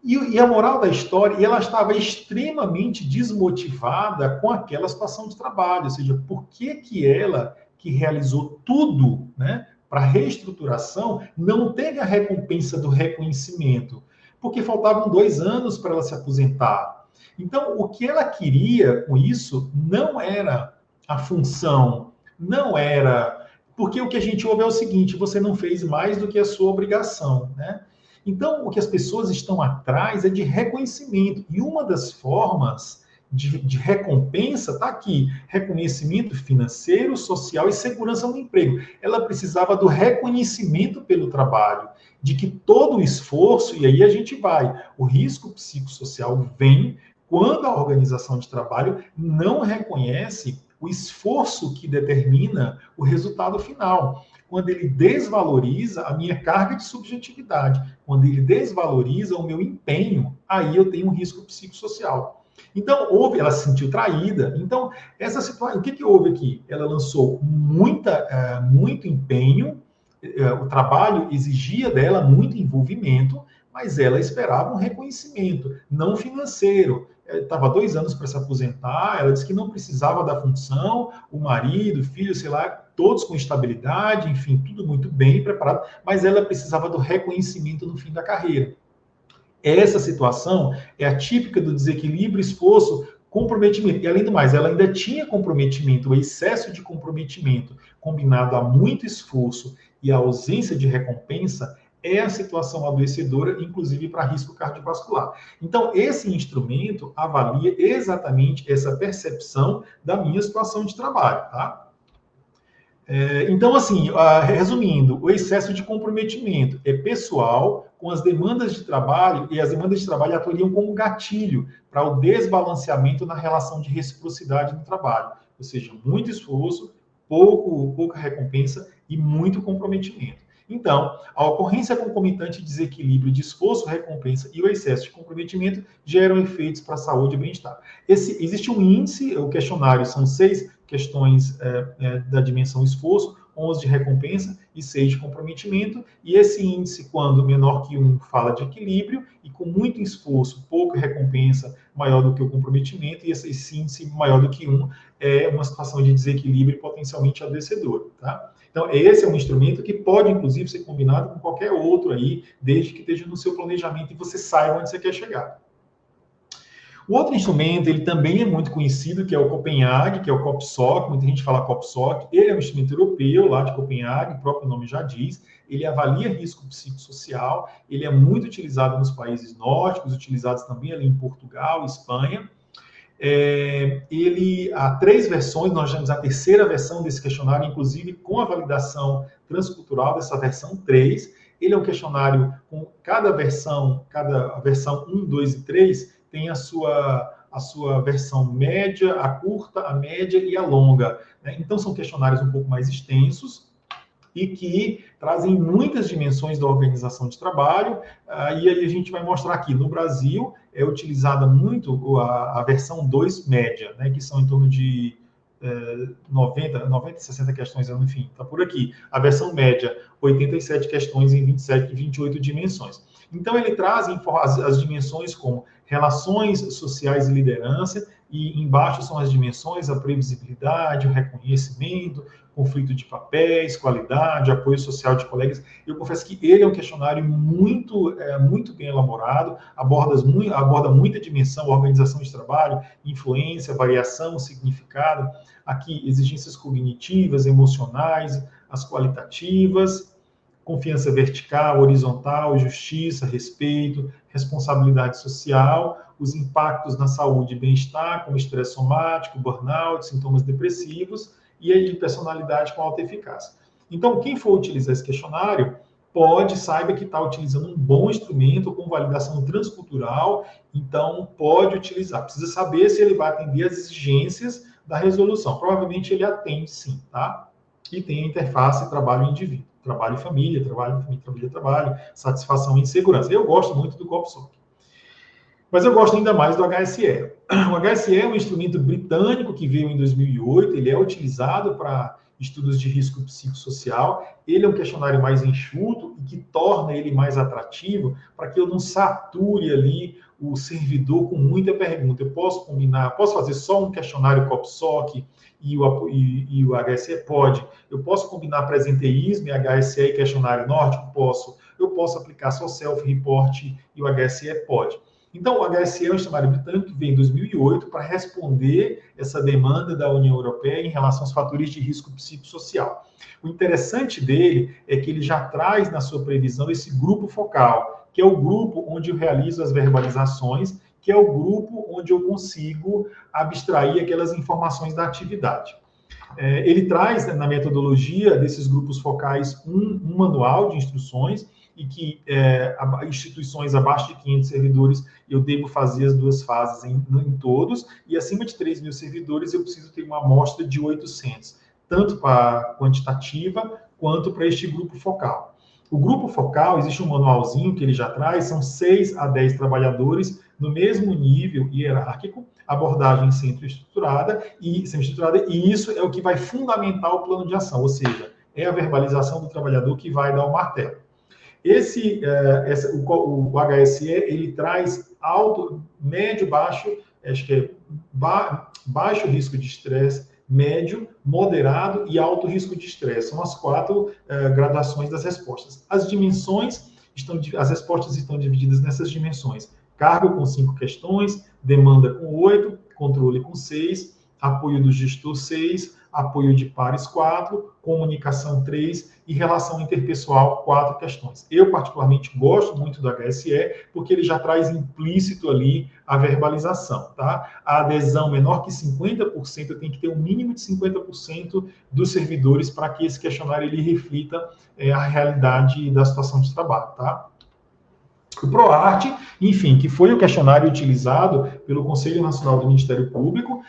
E a moral da história, ela estava extremamente desmotivada com aquela situação de trabalho, ou seja, por que que ela, que realizou tudo, né, para reestruturação, não teve a recompensa do reconhecimento? Porque faltavam 2 anos para ela se aposentar. Então, o que ela queria com isso não era a função, não era... Porque o que a gente ouve é o seguinte, você não fez mais do que a sua obrigação, né? Então, o que as pessoas estão atrás é de reconhecimento. E uma das formas de recompensa está aqui: reconhecimento financeiro, social e segurança no emprego. Ela precisava do reconhecimento pelo trabalho, de que todo o esforço, e aí a gente vai, o risco psicossocial vem quando a organização de trabalho não reconhece o esforço que determina o resultado final. Quando ele desvaloriza a minha carga de subjetividade, quando ele desvaloriza o meu empenho, aí eu tenho um risco psicossocial. Então, ela se sentiu traída. Então, essa situação, o que houve aqui? Ela lançou muito empenho, o trabalho exigia dela muito envolvimento, mas ela esperava um reconhecimento, não financeiro. Estava 2 anos para se aposentar, ela disse que não precisava da função, o marido, o filho, sei lá, todos com estabilidade, enfim, tudo muito bem preparado, mas ela precisava do reconhecimento no fim da carreira. Essa situação é a típica do desequilíbrio, esforço, comprometimento. E, além do mais, ela ainda tinha comprometimento, o excesso de comprometimento, combinado a muito esforço e a ausência de recompensa, é a situação adoecedora, inclusive para risco cardiovascular. Então, esse instrumento avalia exatamente essa percepção da minha situação de trabalho, tá? Então, assim, resumindo, o excesso de comprometimento é pessoal com as demandas de trabalho, e as demandas de trabalho atuariam como gatilho para o desbalanceamento na relação de reciprocidade no trabalho. Ou seja, muito esforço, pouca recompensa e muito comprometimento. Então, a ocorrência concomitante de desequilíbrio de esforço, recompensa e o excesso de comprometimento geram efeitos para a saúde e bem-estar. Existe um índice, o questionário são 6 questões da dimensão esforço, 11 de recompensa e 6 de comprometimento, e esse índice, quando menor que 1, fala de equilíbrio, e com muito esforço, pouca recompensa, maior do que o comprometimento, e esse índice maior do que 1 é uma situação de desequilíbrio potencialmente adoecedor, tá? Então, esse é um instrumento que pode, inclusive, ser combinado com qualquer outro aí, desde que esteja no seu planejamento e você saiba onde você quer chegar. O outro instrumento, ele também é muito conhecido, que é o Copenhague, que é o COPSOC, muita gente fala COPSOC, ele é um instrumento europeu, lá de Copenhague, o próprio nome já diz, ele avalia risco psicossocial, ele é muito utilizado nos países nórdicos, utilizados também ali em Portugal, Espanha. Há 3 versões, nós temos a terceira versão desse questionário, inclusive com a validação transcultural dessa versão 3. Ele é um questionário com cada versão 1, 2 e 3, tem a sua versão média, a curta, a média e a longa, né? Então, são questionários um pouco mais extensos e que trazem muitas dimensões da organização de trabalho, e aí a gente vai mostrar aqui. No Brasil, é utilizada muito a versão 2 média, né, que são em torno de 90, 60 questões, enfim, está por aqui. A versão média, 87 questões em 27 e 28 dimensões. Então, ele traz as dimensões como relações sociais e liderança, e embaixo são as dimensões, a previsibilidade, o reconhecimento, conflito de papéis, qualidade, apoio social de colegas. Eu confesso que ele é um questionário muito bem elaborado, aborda muita dimensão, organização de trabalho, influência, variação, significado, aqui exigências cognitivas, emocionais, as qualitativas, confiança vertical, horizontal, justiça, respeito, responsabilidade social, os impactos na saúde e bem-estar, como estresse somático, burnout, sintomas depressivos, e aí personalidade com alta eficácia. Então, quem for utilizar esse questionário, saiba que está utilizando um bom instrumento com validação transcultural, então pode utilizar. Precisa saber se ele vai atender às exigências da resolução. Provavelmente ele atende sim, tá? E tem a interface trabalho-indivíduo. Trabalho e família, trabalho, satisfação e insegurança. Eu gosto muito do COPSOC. Mas eu gosto ainda mais do HSE. O HSE é um instrumento britânico que veio em 2008, ele é utilizado para estudos de risco psicossocial, ele é um questionário mais enxuto e que torna ele mais atrativo para que eu não sature ali o servidor com muita pergunta. Eu posso combinar, posso fazer só um questionário COPSOC e o HSE? Pode. Eu posso combinar presenteísmo e HSE e questionário nórdico? Posso. Eu posso aplicar só self-report e o HSE? Pode. Então, o HSE é um instrumentário britânico que veio em 2008 para responder essa demanda da União Europeia em relação aos fatores de risco psicossocial. O interessante dele é que ele já traz na sua previsão esse grupo focal, que é o grupo onde eu realizo as verbalizações, que é o grupo onde eu consigo abstrair aquelas informações da atividade. Ele traz, na metodologia desses grupos focais, um manual de instruções e que instituições abaixo de 500 servidores eu devo fazer as duas fases em todos, e acima de 3 mil servidores eu preciso ter uma amostra de 800, tanto para quantitativa quanto para este grupo focal. O grupo focal, existe um manualzinho que ele já traz, são 6 a 10 trabalhadores no mesmo nível hierárquico, abordagem semi-estruturada, e isso é o que vai fundamentar o plano de ação, ou seja, é a verbalização do trabalhador que vai dar o martelo. O HSE, ele traz alto, médio, baixo, acho que é baixo risco de estresse, médio, moderado e alto risco de estresse. São as 4 gradações das respostas. As respostas estão divididas nessas dimensões. Cargo com 5 questões, demanda com 8, controle com 6, apoio do gestor 6, apoio de pares 4, comunicação 3 e relação interpessoal 4 questões. Eu, particularmente, gosto muito do HSE, porque ele já traz implícito ali a verbalização, tá? A adesão menor que 50%, eu tenho que ter um mínimo de 50% dos servidores para que esse questionário ele reflita a realidade da situação de trabalho, tá? O PROARTE, enfim, que foi o questionário utilizado pelo Conselho Nacional do Ministério Público,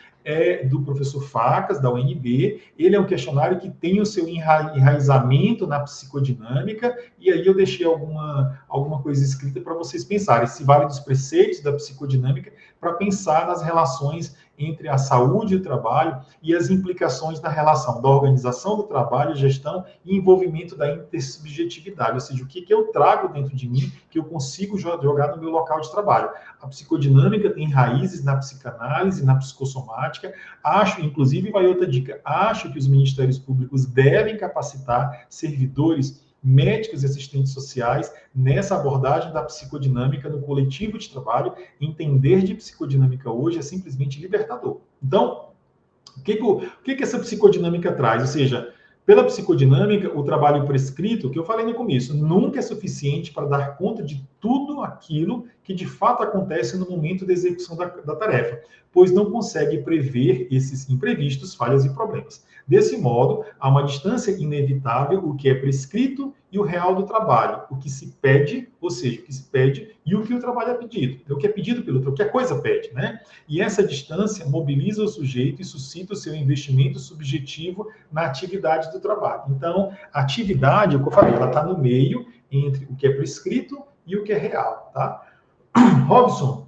do professor Facas, da UNB. Ele é um questionário que tem o seu enraizamento na psicodinâmica, e aí eu deixei alguma coisa escrita para vocês pensarem. Se vale dos preceitos da psicodinâmica para pensar nas relações entre a saúde e o trabalho e as implicações na relação da organização do trabalho, gestão e envolvimento da intersubjetividade, ou seja, o que eu trago dentro de mim que eu consigo jogar no meu local de trabalho. A psicodinâmica tem raízes na psicanálise, na psicossomática. Acho, inclusive, vai outra dica, acho que os ministérios públicos devem capacitar servidores médicos e assistentes sociais nessa abordagem da psicodinâmica no coletivo de trabalho. Entender de psicodinâmica hoje é simplesmente libertador. Então, o que essa psicodinâmica traz? Ou seja, pela psicodinâmica, o trabalho prescrito, que eu falei no começo, nunca é suficiente para dar conta de tudo aquilo que de fato acontece no momento da execução da tarefa, pois não consegue prever esses imprevistos, falhas e problemas. Desse modo, há uma distância inevitável, o que é prescrito e o real do trabalho, o que se pede, ou seja, o que se pede e o que o trabalho é pedido. É o que é pedido pelo outro, o que a coisa pede, né? E essa distância mobiliza o sujeito e suscita o seu investimento subjetivo na atividade do trabalho. Então, a atividade, o que eu falei, ela está no meio entre o que é prescrito e o que é real, tá? Robson.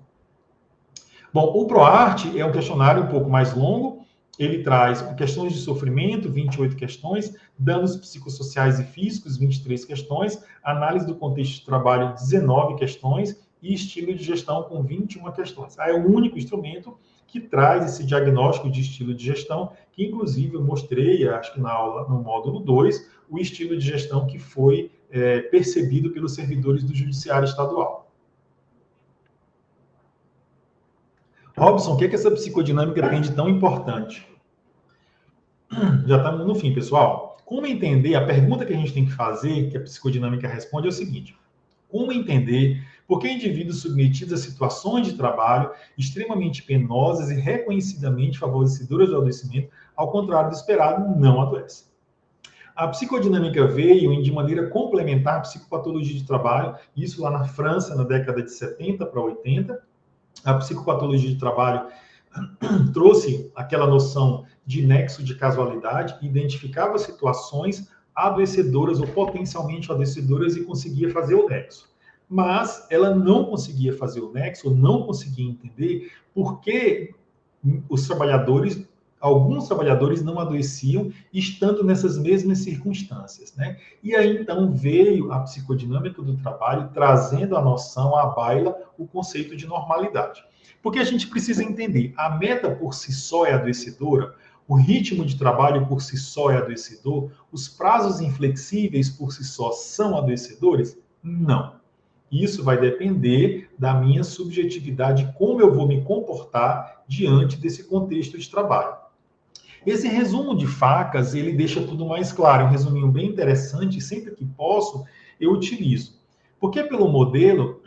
Bom, o PROARTE é um questionário um pouco mais longo. Ele traz questões de sofrimento, 28 questões, danos psicossociais e físicos, 23 questões, análise do contexto de trabalho, 19 questões, e estilo de gestão, com 21 questões. É o único instrumento que traz esse diagnóstico de estilo de gestão, que inclusive eu mostrei, acho que na aula, no módulo 2, o estilo de gestão que foi percebido pelos servidores do Judiciário Estadual. Robson, o que essa psicodinâmica tem de tão importante? Já estamos no fim, pessoal. Como entender, a pergunta que a gente tem que fazer, que a psicodinâmica responde, é o seguinte: como entender por que indivíduos submetidos a situações de trabalho extremamente penosas e reconhecidamente favorecedoras do adoecimento, ao contrário do esperado, não adoecem? A psicodinâmica veio de maneira complementar à psicopatologia de trabalho, isso lá na França, na década de 70 para 80. A psicopatologia de trabalho trouxe aquela noção de nexo de casualidade, identificava situações adoecedoras ou potencialmente adoecedoras e conseguia fazer o nexo. mas ela não conseguia fazer o nexo, ou não conseguia entender por que os trabalhadores, alguns trabalhadores não adoeciam estando nessas mesmas circunstâncias, né? E aí, então, veio a psicodinâmica do trabalho, trazendo a noção, à baila, o conceito de normalidade. Porque a gente precisa entender, a meta por si só é adoecedora, o ritmo de trabalho por si só é adoecedor, os prazos inflexíveis por si só são adoecedores? Não. Isso vai depender da minha subjetividade, como eu vou me comportar diante desse contexto de trabalho. Esse resumo de facas, ele deixa tudo mais claro, um resuminho bem interessante, sempre que posso, eu utilizo. Porque pelo modelo,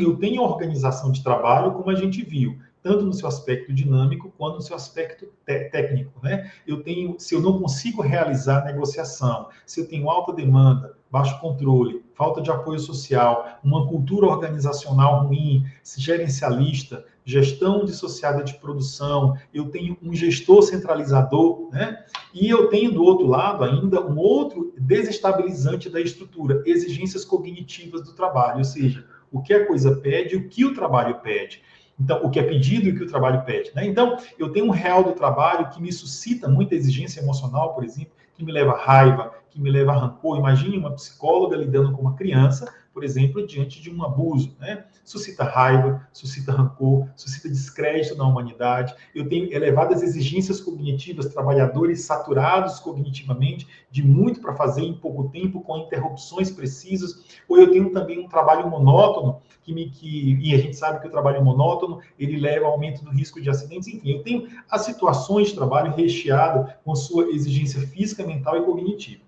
eu tenho organização de trabalho, como a gente viu, tanto no seu aspecto dinâmico quanto no seu aspecto técnico, né? Eu tenho, se eu não consigo realizar negociação, se eu tenho alta demanda, baixo controle, falta de apoio social, uma cultura organizacional ruim, gerencialista, gestão dissociada de produção, eu tenho um gestor centralizador, né? E eu tenho do outro lado ainda um outro desestabilizante da estrutura, exigências cognitivas do trabalho, ou seja, o que a coisa pede, o que o trabalho pede. Então, o que é pedido e o que o trabalho pede, né? Então, eu tenho um real do trabalho que me suscita muita exigência emocional, por exemplo, que me leva a raiva, que me leva a rancor. Imagine uma psicóloga lidando com uma criança, por exemplo, diante de um abuso, né? Suscita raiva, suscita rancor, suscita descrédito na humanidade. Eu tenho elevadas exigências cognitivas, trabalhadores saturados cognitivamente, de muito para fazer em pouco tempo, com interrupções precisas. Ou eu tenho também um trabalho monótono, e a gente sabe que o trabalho monótono, ele leva ao aumento do risco de acidentes. Enfim, eu tenho as situações de trabalho recheado com sua exigência física, mental e cognitiva.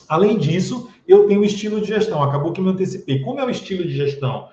Além disso, eu tenho o estilo de gestão. Acabou que me antecipei. Como é o estilo de gestão?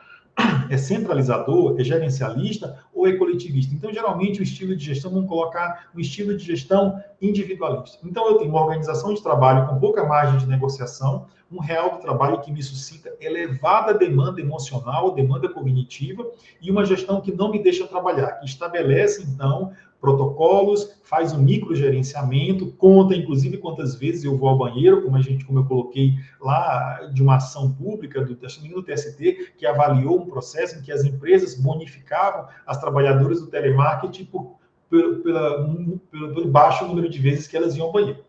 É centralizador, é gerencialista ou é coletivista? Então, geralmente, o estilo de gestão, vamos colocar um estilo de gestão individualista. Então, eu tenho uma organização de trabalho com pouca margem de negociação, um real do trabalho que me suscita elevada demanda emocional, demanda cognitiva, e uma gestão que não me deixa trabalhar, que estabelece, então, protocolos, faz um microgerenciamento, conta, inclusive, quantas vezes eu vou ao banheiro, como eu coloquei lá de uma ação pública do TST, que avaliou um processo em que as empresas bonificavam as trabalhadoras do telemarketing pelo baixo número de vezes que elas iam ao banheiro.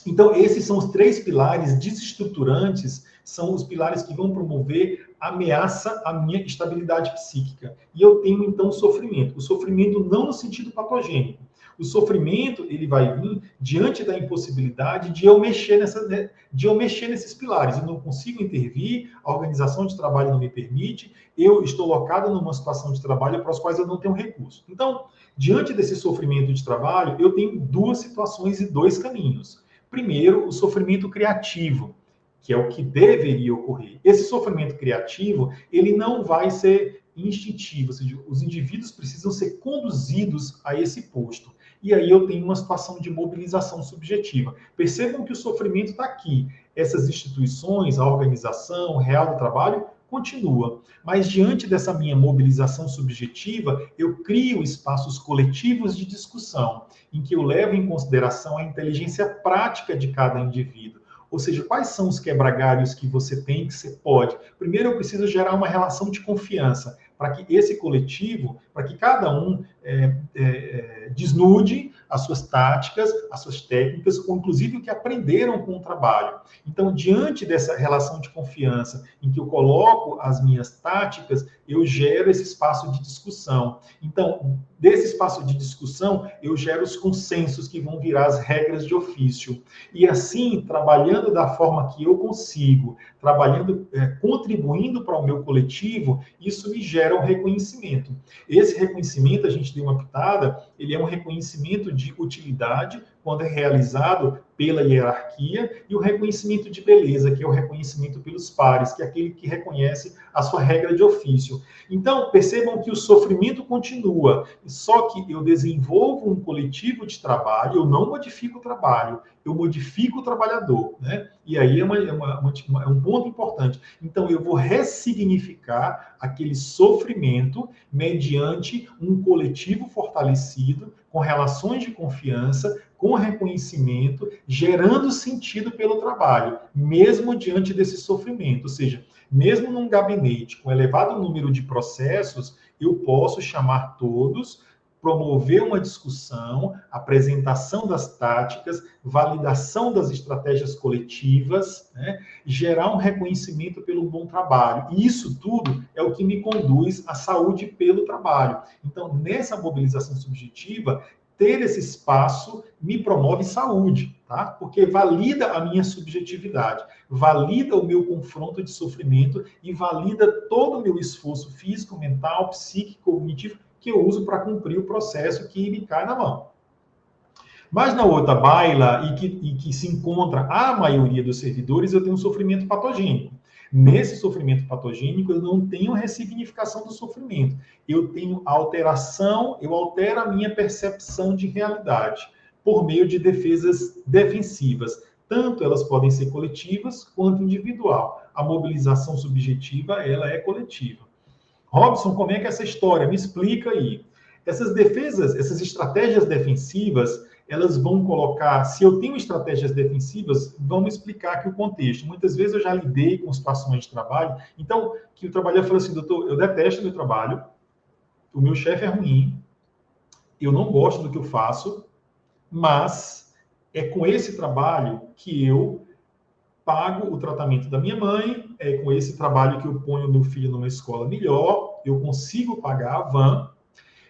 Então, esses são os três pilares desestruturantes, são os pilares que vão promover ameaça à minha estabilidade psíquica. E eu tenho, então, sofrimento. O sofrimento não no sentido patogênico. O sofrimento, ele vai vir diante da impossibilidade de eu mexer nesses pilares. Eu não consigo intervir, a organização de trabalho não me permite, eu estou locado numa situação de trabalho para as quais eu não tenho recurso. Então, diante desse sofrimento de trabalho, eu tenho duas situações e dois caminhos. Primeiro, o sofrimento criativo, que é o que deveria ocorrer. Esse sofrimento criativo, ele não vai ser instintivo, ou seja, os indivíduos precisam ser conduzidos a esse posto. E aí eu tenho uma situação de mobilização subjetiva. Percebam que o sofrimento está aqui. Essas instituições, a organização, o real do trabalho, continua. Mas diante dessa minha mobilização subjetiva, eu crio espaços coletivos de discussão, em que eu levo em consideração a inteligência prática de cada indivíduo. Ou seja, quais são os quebra-galhos que você tem, que você pode? Primeiro, eu preciso gerar uma relação de confiança, para que esse coletivo, para que cada um desnude as suas táticas, as suas técnicas, ou inclusive o que aprenderam com o trabalho. Então, diante dessa relação de confiança, em que eu coloco as minhas táticas, eu gero esse espaço de discussão. Então, desse espaço de discussão, eu gero os consensos que vão virar as regras de ofício. E assim, trabalhando da forma que eu consigo, trabalhando, contribuindo para o meu coletivo, isso me gera um reconhecimento. Esse reconhecimento, a gente deu uma pitada, ele é um reconhecimento de utilidade, quando é realizado pela hierarquia, e o reconhecimento de beleza, que é o reconhecimento pelos pares, que é aquele que reconhece a sua regra de ofício. Então, percebam que o sofrimento continua, só que eu desenvolvo um coletivo de trabalho, eu não modifico o trabalho, eu modifico o trabalhador, né? E aí é um ponto importante. Então, eu vou ressignificar aquele sofrimento mediante um coletivo fortalecido, com relações de confiança, com reconhecimento, gerando sentido pelo trabalho, mesmo diante desse sofrimento. Ou seja, mesmo num gabinete com elevado número de processos, eu posso chamar todos, promover uma discussão, apresentação das táticas, validação das estratégias coletivas, né? Gerar um reconhecimento pelo bom trabalho. E isso tudo é o que me conduz à saúde pelo trabalho. Então, nessa mobilização subjetiva, ter esse espaço me promove saúde, tá? Porque valida a minha subjetividade, valida o meu confronto de sofrimento e valida todo o meu esforço físico, mental, psíquico, cognitivo que eu uso para cumprir o processo que me cai na mão. Mas na outra baila, e que se encontra a maioria dos servidores, eu tenho um sofrimento patogênico. Nesse sofrimento patogênico, eu não tenho ressignificação do sofrimento. Eu tenho alteração, eu altero a minha percepção de realidade por meio de defesas defensivas. Tanto elas podem ser coletivas quanto individual. A mobilização subjetiva, ela é coletiva. Robson, como é que é essa história? Me explica aí. Essas defesas, essas estratégias defensivas, elas vão colocar, se eu tenho estratégias defensivas, vamos explicar aqui o contexto. Muitas vezes eu já lidei com situações de trabalho, então, que o trabalhador fala assim, doutor, eu detesto meu trabalho, o meu chefe é ruim, eu não gosto do que eu faço, mas é com esse trabalho que eu pago o tratamento da minha mãe, é com esse trabalho que eu ponho meu filho numa escola melhor, eu consigo pagar a van.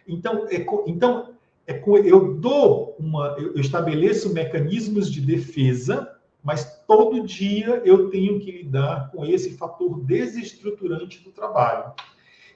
Então, eu estabeleço mecanismos de defesa, mas todo dia eu tenho que lidar com esse fator desestruturante do trabalho.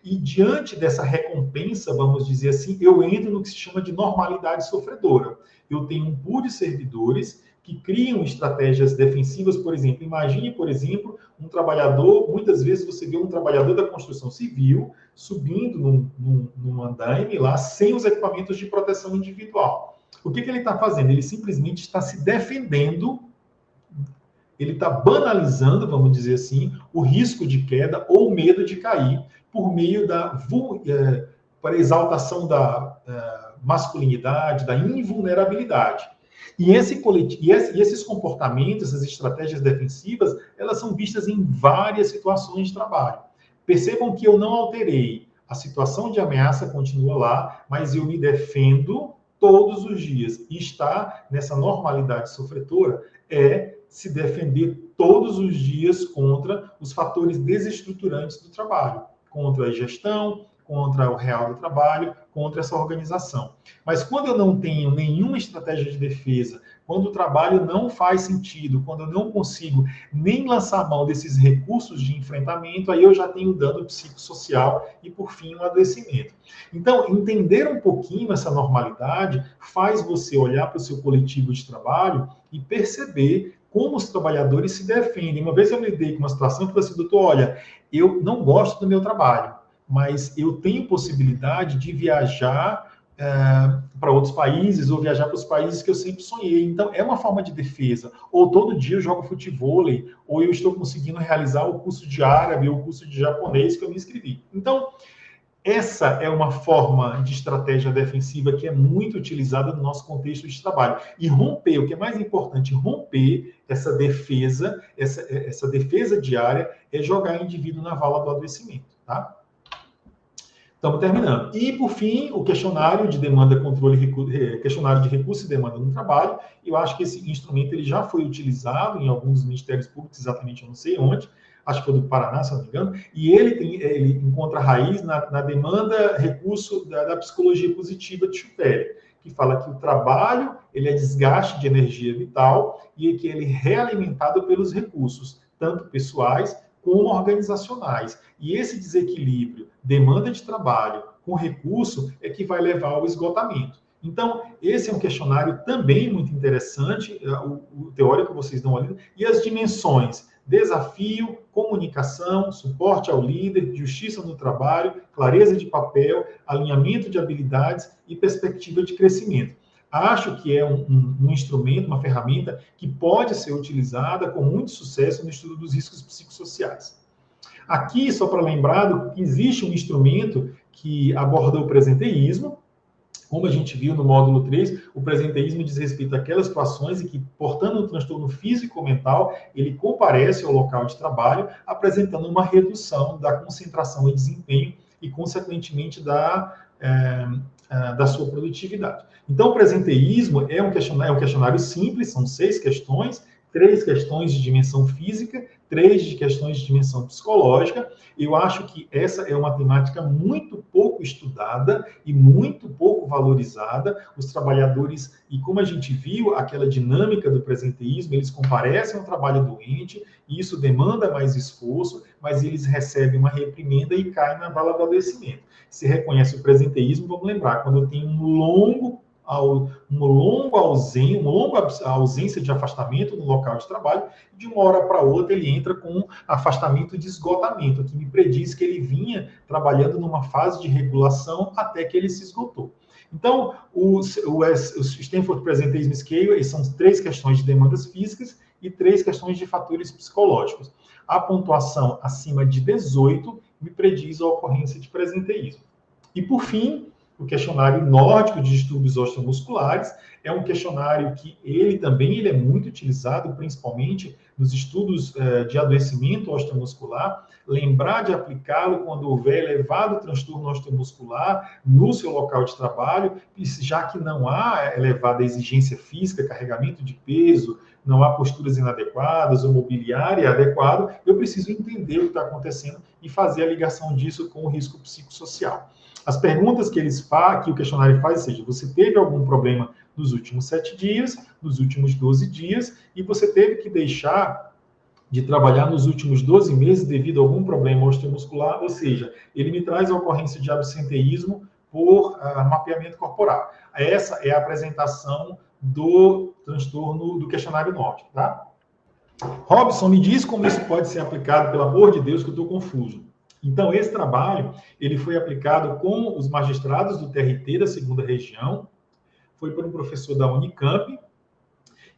E diante dessa recompensa, vamos dizer assim, eu entro no que se chama de normalidade sofredora. Eu tenho um pool de servidores que criam estratégias defensivas, por exemplo. Imagine, por exemplo, um trabalhador, muitas vezes você vê um trabalhador da construção civil subindo num andaime lá, sem os equipamentos de proteção individual. O que ele está fazendo? Ele simplesmente está se defendendo, ele está banalizando, vamos dizer assim, o risco de queda ou o medo de cair por meio para exaltação da masculinidade, da invulnerabilidade. E esses comportamentos, essas estratégias defensivas, elas são vistas em várias situações de trabalho. Percebam que eu não alterei. A situação de ameaça continua lá, mas eu me defendo todos os dias. E estar nessa normalidade sofredora é se defender todos os dias contra os fatores desestruturantes do trabalho, contra a gestão, contra o real do trabalho, contra essa organização. Mas quando eu não tenho nenhuma estratégia de defesa, quando o trabalho não faz sentido, quando eu não consigo nem lançar mão desses recursos de enfrentamento, aí eu já tenho dano psicossocial e, por fim, um adoecimento. Então, entender um pouquinho essa normalidade faz você olhar para o seu coletivo de trabalho e perceber como os trabalhadores se defendem. Uma vez eu lidei com uma situação que eu falei assim, doutor, olha, eu não gosto do meu trabalho, mas eu tenho possibilidade de viajar para outros países ou viajar para os países que eu sempre sonhei. Então, é uma forma de defesa. Ou todo dia eu jogo futevôlei, ou eu estou conseguindo realizar o curso de árabe ou o curso de japonês que eu me inscrevi. Então, essa é uma forma de estratégia defensiva que é muito utilizada no nosso contexto de trabalho. E romper, o que é mais importante, romper essa defesa diária é jogar o indivíduo na vala do adoecimento, tá? Estamos terminando. E, por fim, o questionário de demanda, controle, questionário de recurso e demanda no trabalho. Eu acho que esse instrumento ele já foi utilizado em alguns ministérios públicos, exatamente eu não sei onde, acho que foi do Paraná, se não me engano, e ele encontra raiz na demanda recurso da psicologia positiva de Schuppeler, que fala que o trabalho ele é desgaste de energia vital e que ele é realimentado pelos recursos, tanto pessoais como organizacionais. E esse desequilíbrio, demanda de trabalho com recurso, é que vai levar ao esgotamento. Então, esse é um questionário também muito interessante, o teórico vocês dão ali, e as dimensões, desafio, comunicação, suporte ao líder, justiça no trabalho, clareza de papel, alinhamento de habilidades e perspectiva de crescimento. Acho que é um instrumento, uma ferramenta que pode ser utilizada com muito sucesso no estudo dos riscos psicossociais. Aqui, só para lembrar, que existe um instrumento que aborda o presenteísmo, Como a gente viu no módulo 3, o presenteísmo diz respeito àquelas situações em que, portando um transtorno físico-mental, ele comparece ao local de trabalho, apresentando uma redução da concentração e desempenho e, consequentemente, da sua produtividade. Então, o presenteísmo é um questionário simples, são 6 questões, 3 questões de dimensão física, 3 de questões de dimensão psicológica. Eu acho que essa é uma temática muito pouco estudada e muito pouco valorizada. Os trabalhadores, e como a gente viu, aquela dinâmica do presenteísmo, eles comparecem ao trabalho doente, e isso demanda mais esforço, mas eles recebem uma reprimenda e caem na vala do adoecimento. Se reconhece o presenteísmo, vamos lembrar, quando eu tenho uma longa ausência de afastamento no local de trabalho, de uma hora para outra ele entra com afastamento de esgotamento, que me prediz que ele vinha trabalhando numa fase de regulação até que ele se esgotou. Então, o Stanford Presenteeism Scale são 3 questões de demandas físicas e 3 questões de fatores psicológicos. A pontuação acima de 18 me prediz a ocorrência de presenteísmo. E, por fim, o questionário nórdico de distúrbios osteomusculares é um questionário que ele é muito utilizado, principalmente nos estudos de adoecimento osteomuscular. Lembrar de aplicá-lo quando houver elevado transtorno osteomuscular no seu local de trabalho, já que não há elevada exigência física, carregamento de peso, não há posturas inadequadas ou mobiliário adequado, eu preciso entender o que está acontecendo e fazer a ligação disso com o risco psicossocial. As perguntas que o questionário faz, ou seja, você teve algum problema nos últimos 7 dias, nos últimos 12 dias, e você teve que deixar de trabalhar nos últimos 12 meses devido a algum problema osteomuscular, ou seja, ele me traz a ocorrência de absenteísmo por mapeamento corporal. Essa é a apresentação do transtorno do questionário nórdico, tá? Robson, me diz como isso pode ser aplicado, pelo amor de Deus, que eu estou confuso. Então, esse trabalho, ele foi aplicado com os magistrados do TRT da 2ª Região, foi por um professor da Unicamp,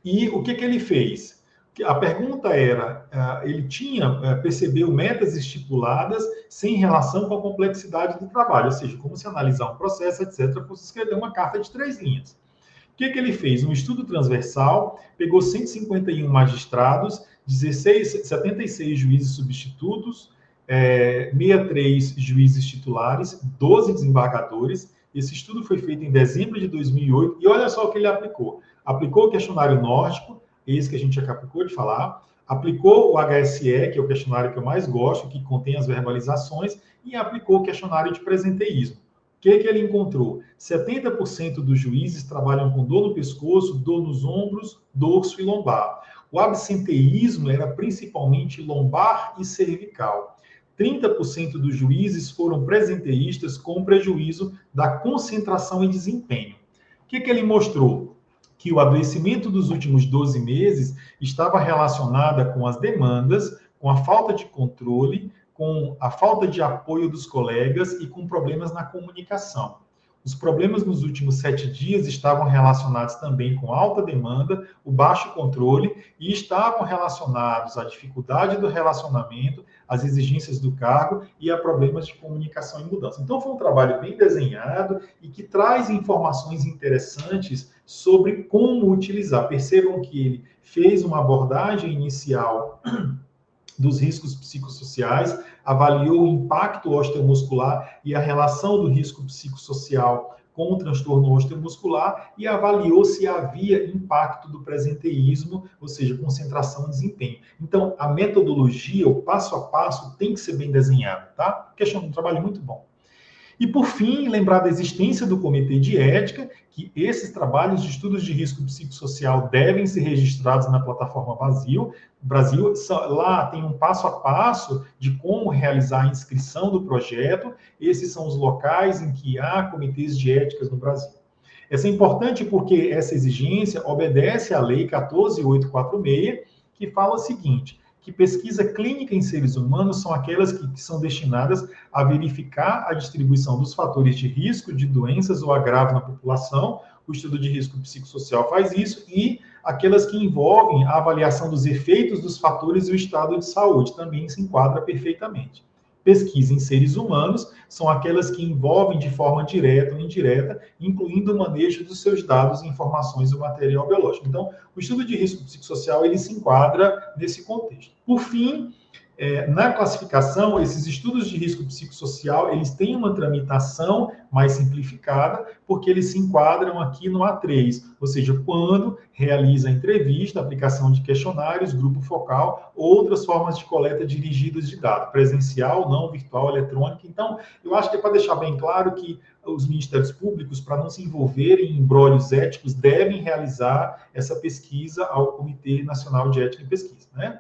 e o que ele fez? A pergunta era, ele percebeu metas estipuladas sem relação com a complexidade do trabalho, ou seja, como se analisar um processo, etc., fosse escrever uma carta de 3 linhas. O que ele fez? Um estudo transversal, pegou 151 magistrados, 76 juízes substitutos, 63 juízes titulares, 12 desembargadores. Esse estudo foi feito em dezembro de 2008, e olha só o que ele aplicou. Aplicou o questionário nórdico, esse que a gente acabou de falar, aplicou o HSE, que é o questionário que eu mais gosto, que contém as verbalizações, e aplicou o questionário de presenteísmo. O que ele encontrou? 70% dos juízes trabalham com dor no pescoço, dor nos ombros, dorso e lombar. O absenteísmo era principalmente lombar e cervical. 30% dos juízes foram presenteístas com prejuízo da concentração e desempenho. O que ele mostrou? Que o adoecimento dos últimos 12 meses estava relacionado com as demandas, com a falta de controle, com a falta de apoio dos colegas e com problemas na comunicação. Os problemas nos últimos 7 dias estavam relacionados também com alta demanda, o baixo controle, e estavam relacionados à dificuldade do relacionamento, às exigências do cargo e a problemas de comunicação e mudança. Então, foi um trabalho bem desenhado e que traz informações interessantes sobre como utilizar. Percebam que ele fez uma abordagem inicial dos riscos psicossociais, avaliou o impacto osteomuscular e a relação do risco psicossocial com o transtorno osteomuscular e avaliou se havia impacto do presenteísmo, ou seja, concentração e desempenho. Então, a metodologia, o passo a passo, tem que ser bem desenhado, tá? Questão de um trabalho muito bom. E, por fim, lembrar da existência do Comitê de Ética, que esses trabalhos de estudos de risco psicossocial devem ser registrados na plataforma Brasil. Lá tem um passo a passo de como realizar a inscrição do projeto. Esses são os locais em que há comitês de éticas no Brasil. Essa é importante porque essa exigência obedece à Lei 14.846, que fala o seguinte: que pesquisa clínica em seres humanos são aquelas que são destinadas a verificar a distribuição dos fatores de risco de doenças ou agravo na população. O estudo de risco psicossocial faz isso, e aquelas que envolvem a avaliação dos efeitos dos fatores e o estado de saúde também se enquadra perfeitamente. Pesquisa em seres humanos são aquelas que envolvem de forma direta ou indireta, incluindo o manejo dos seus dados e informações do material biológico. Então, o estudo de risco psicossocial, ele se enquadra nesse contexto. Por fim, na classificação, esses estudos de risco psicossocial, eles têm uma tramitação mais simplificada, porque eles se enquadram aqui no A3, ou seja, quando realiza a entrevista, aplicação de questionários, grupo focal, outras formas de coleta dirigidas de dados, presencial, não, virtual, eletrônica. Então, eu acho que é para deixar bem claro que os ministérios públicos, para não se envolverem em imbróglios éticos, devem realizar essa pesquisa ao Comitê Nacional de Ética e Pesquisa, né?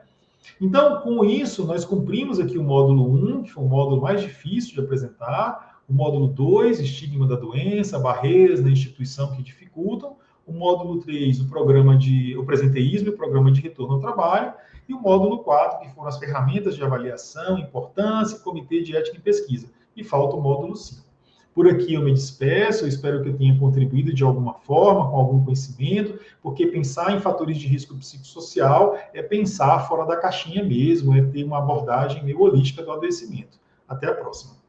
Então, com isso, nós cumprimos aqui o módulo 1, que foi o módulo mais difícil de apresentar, o módulo 2, estigma da doença, barreiras na instituição que dificultam, o módulo 3, o presenteísmo e o programa de retorno ao trabalho, e o módulo 4, que foram as ferramentas de avaliação, importância, comitê de ética e pesquisa. E falta o módulo 5. Por aqui eu me despeço, eu espero que eu tenha contribuído de alguma forma, com algum conhecimento, porque pensar em fatores de risco psicossocial é pensar fora da caixinha mesmo, é ter uma abordagem meio holística do adoecimento. Até a próxima.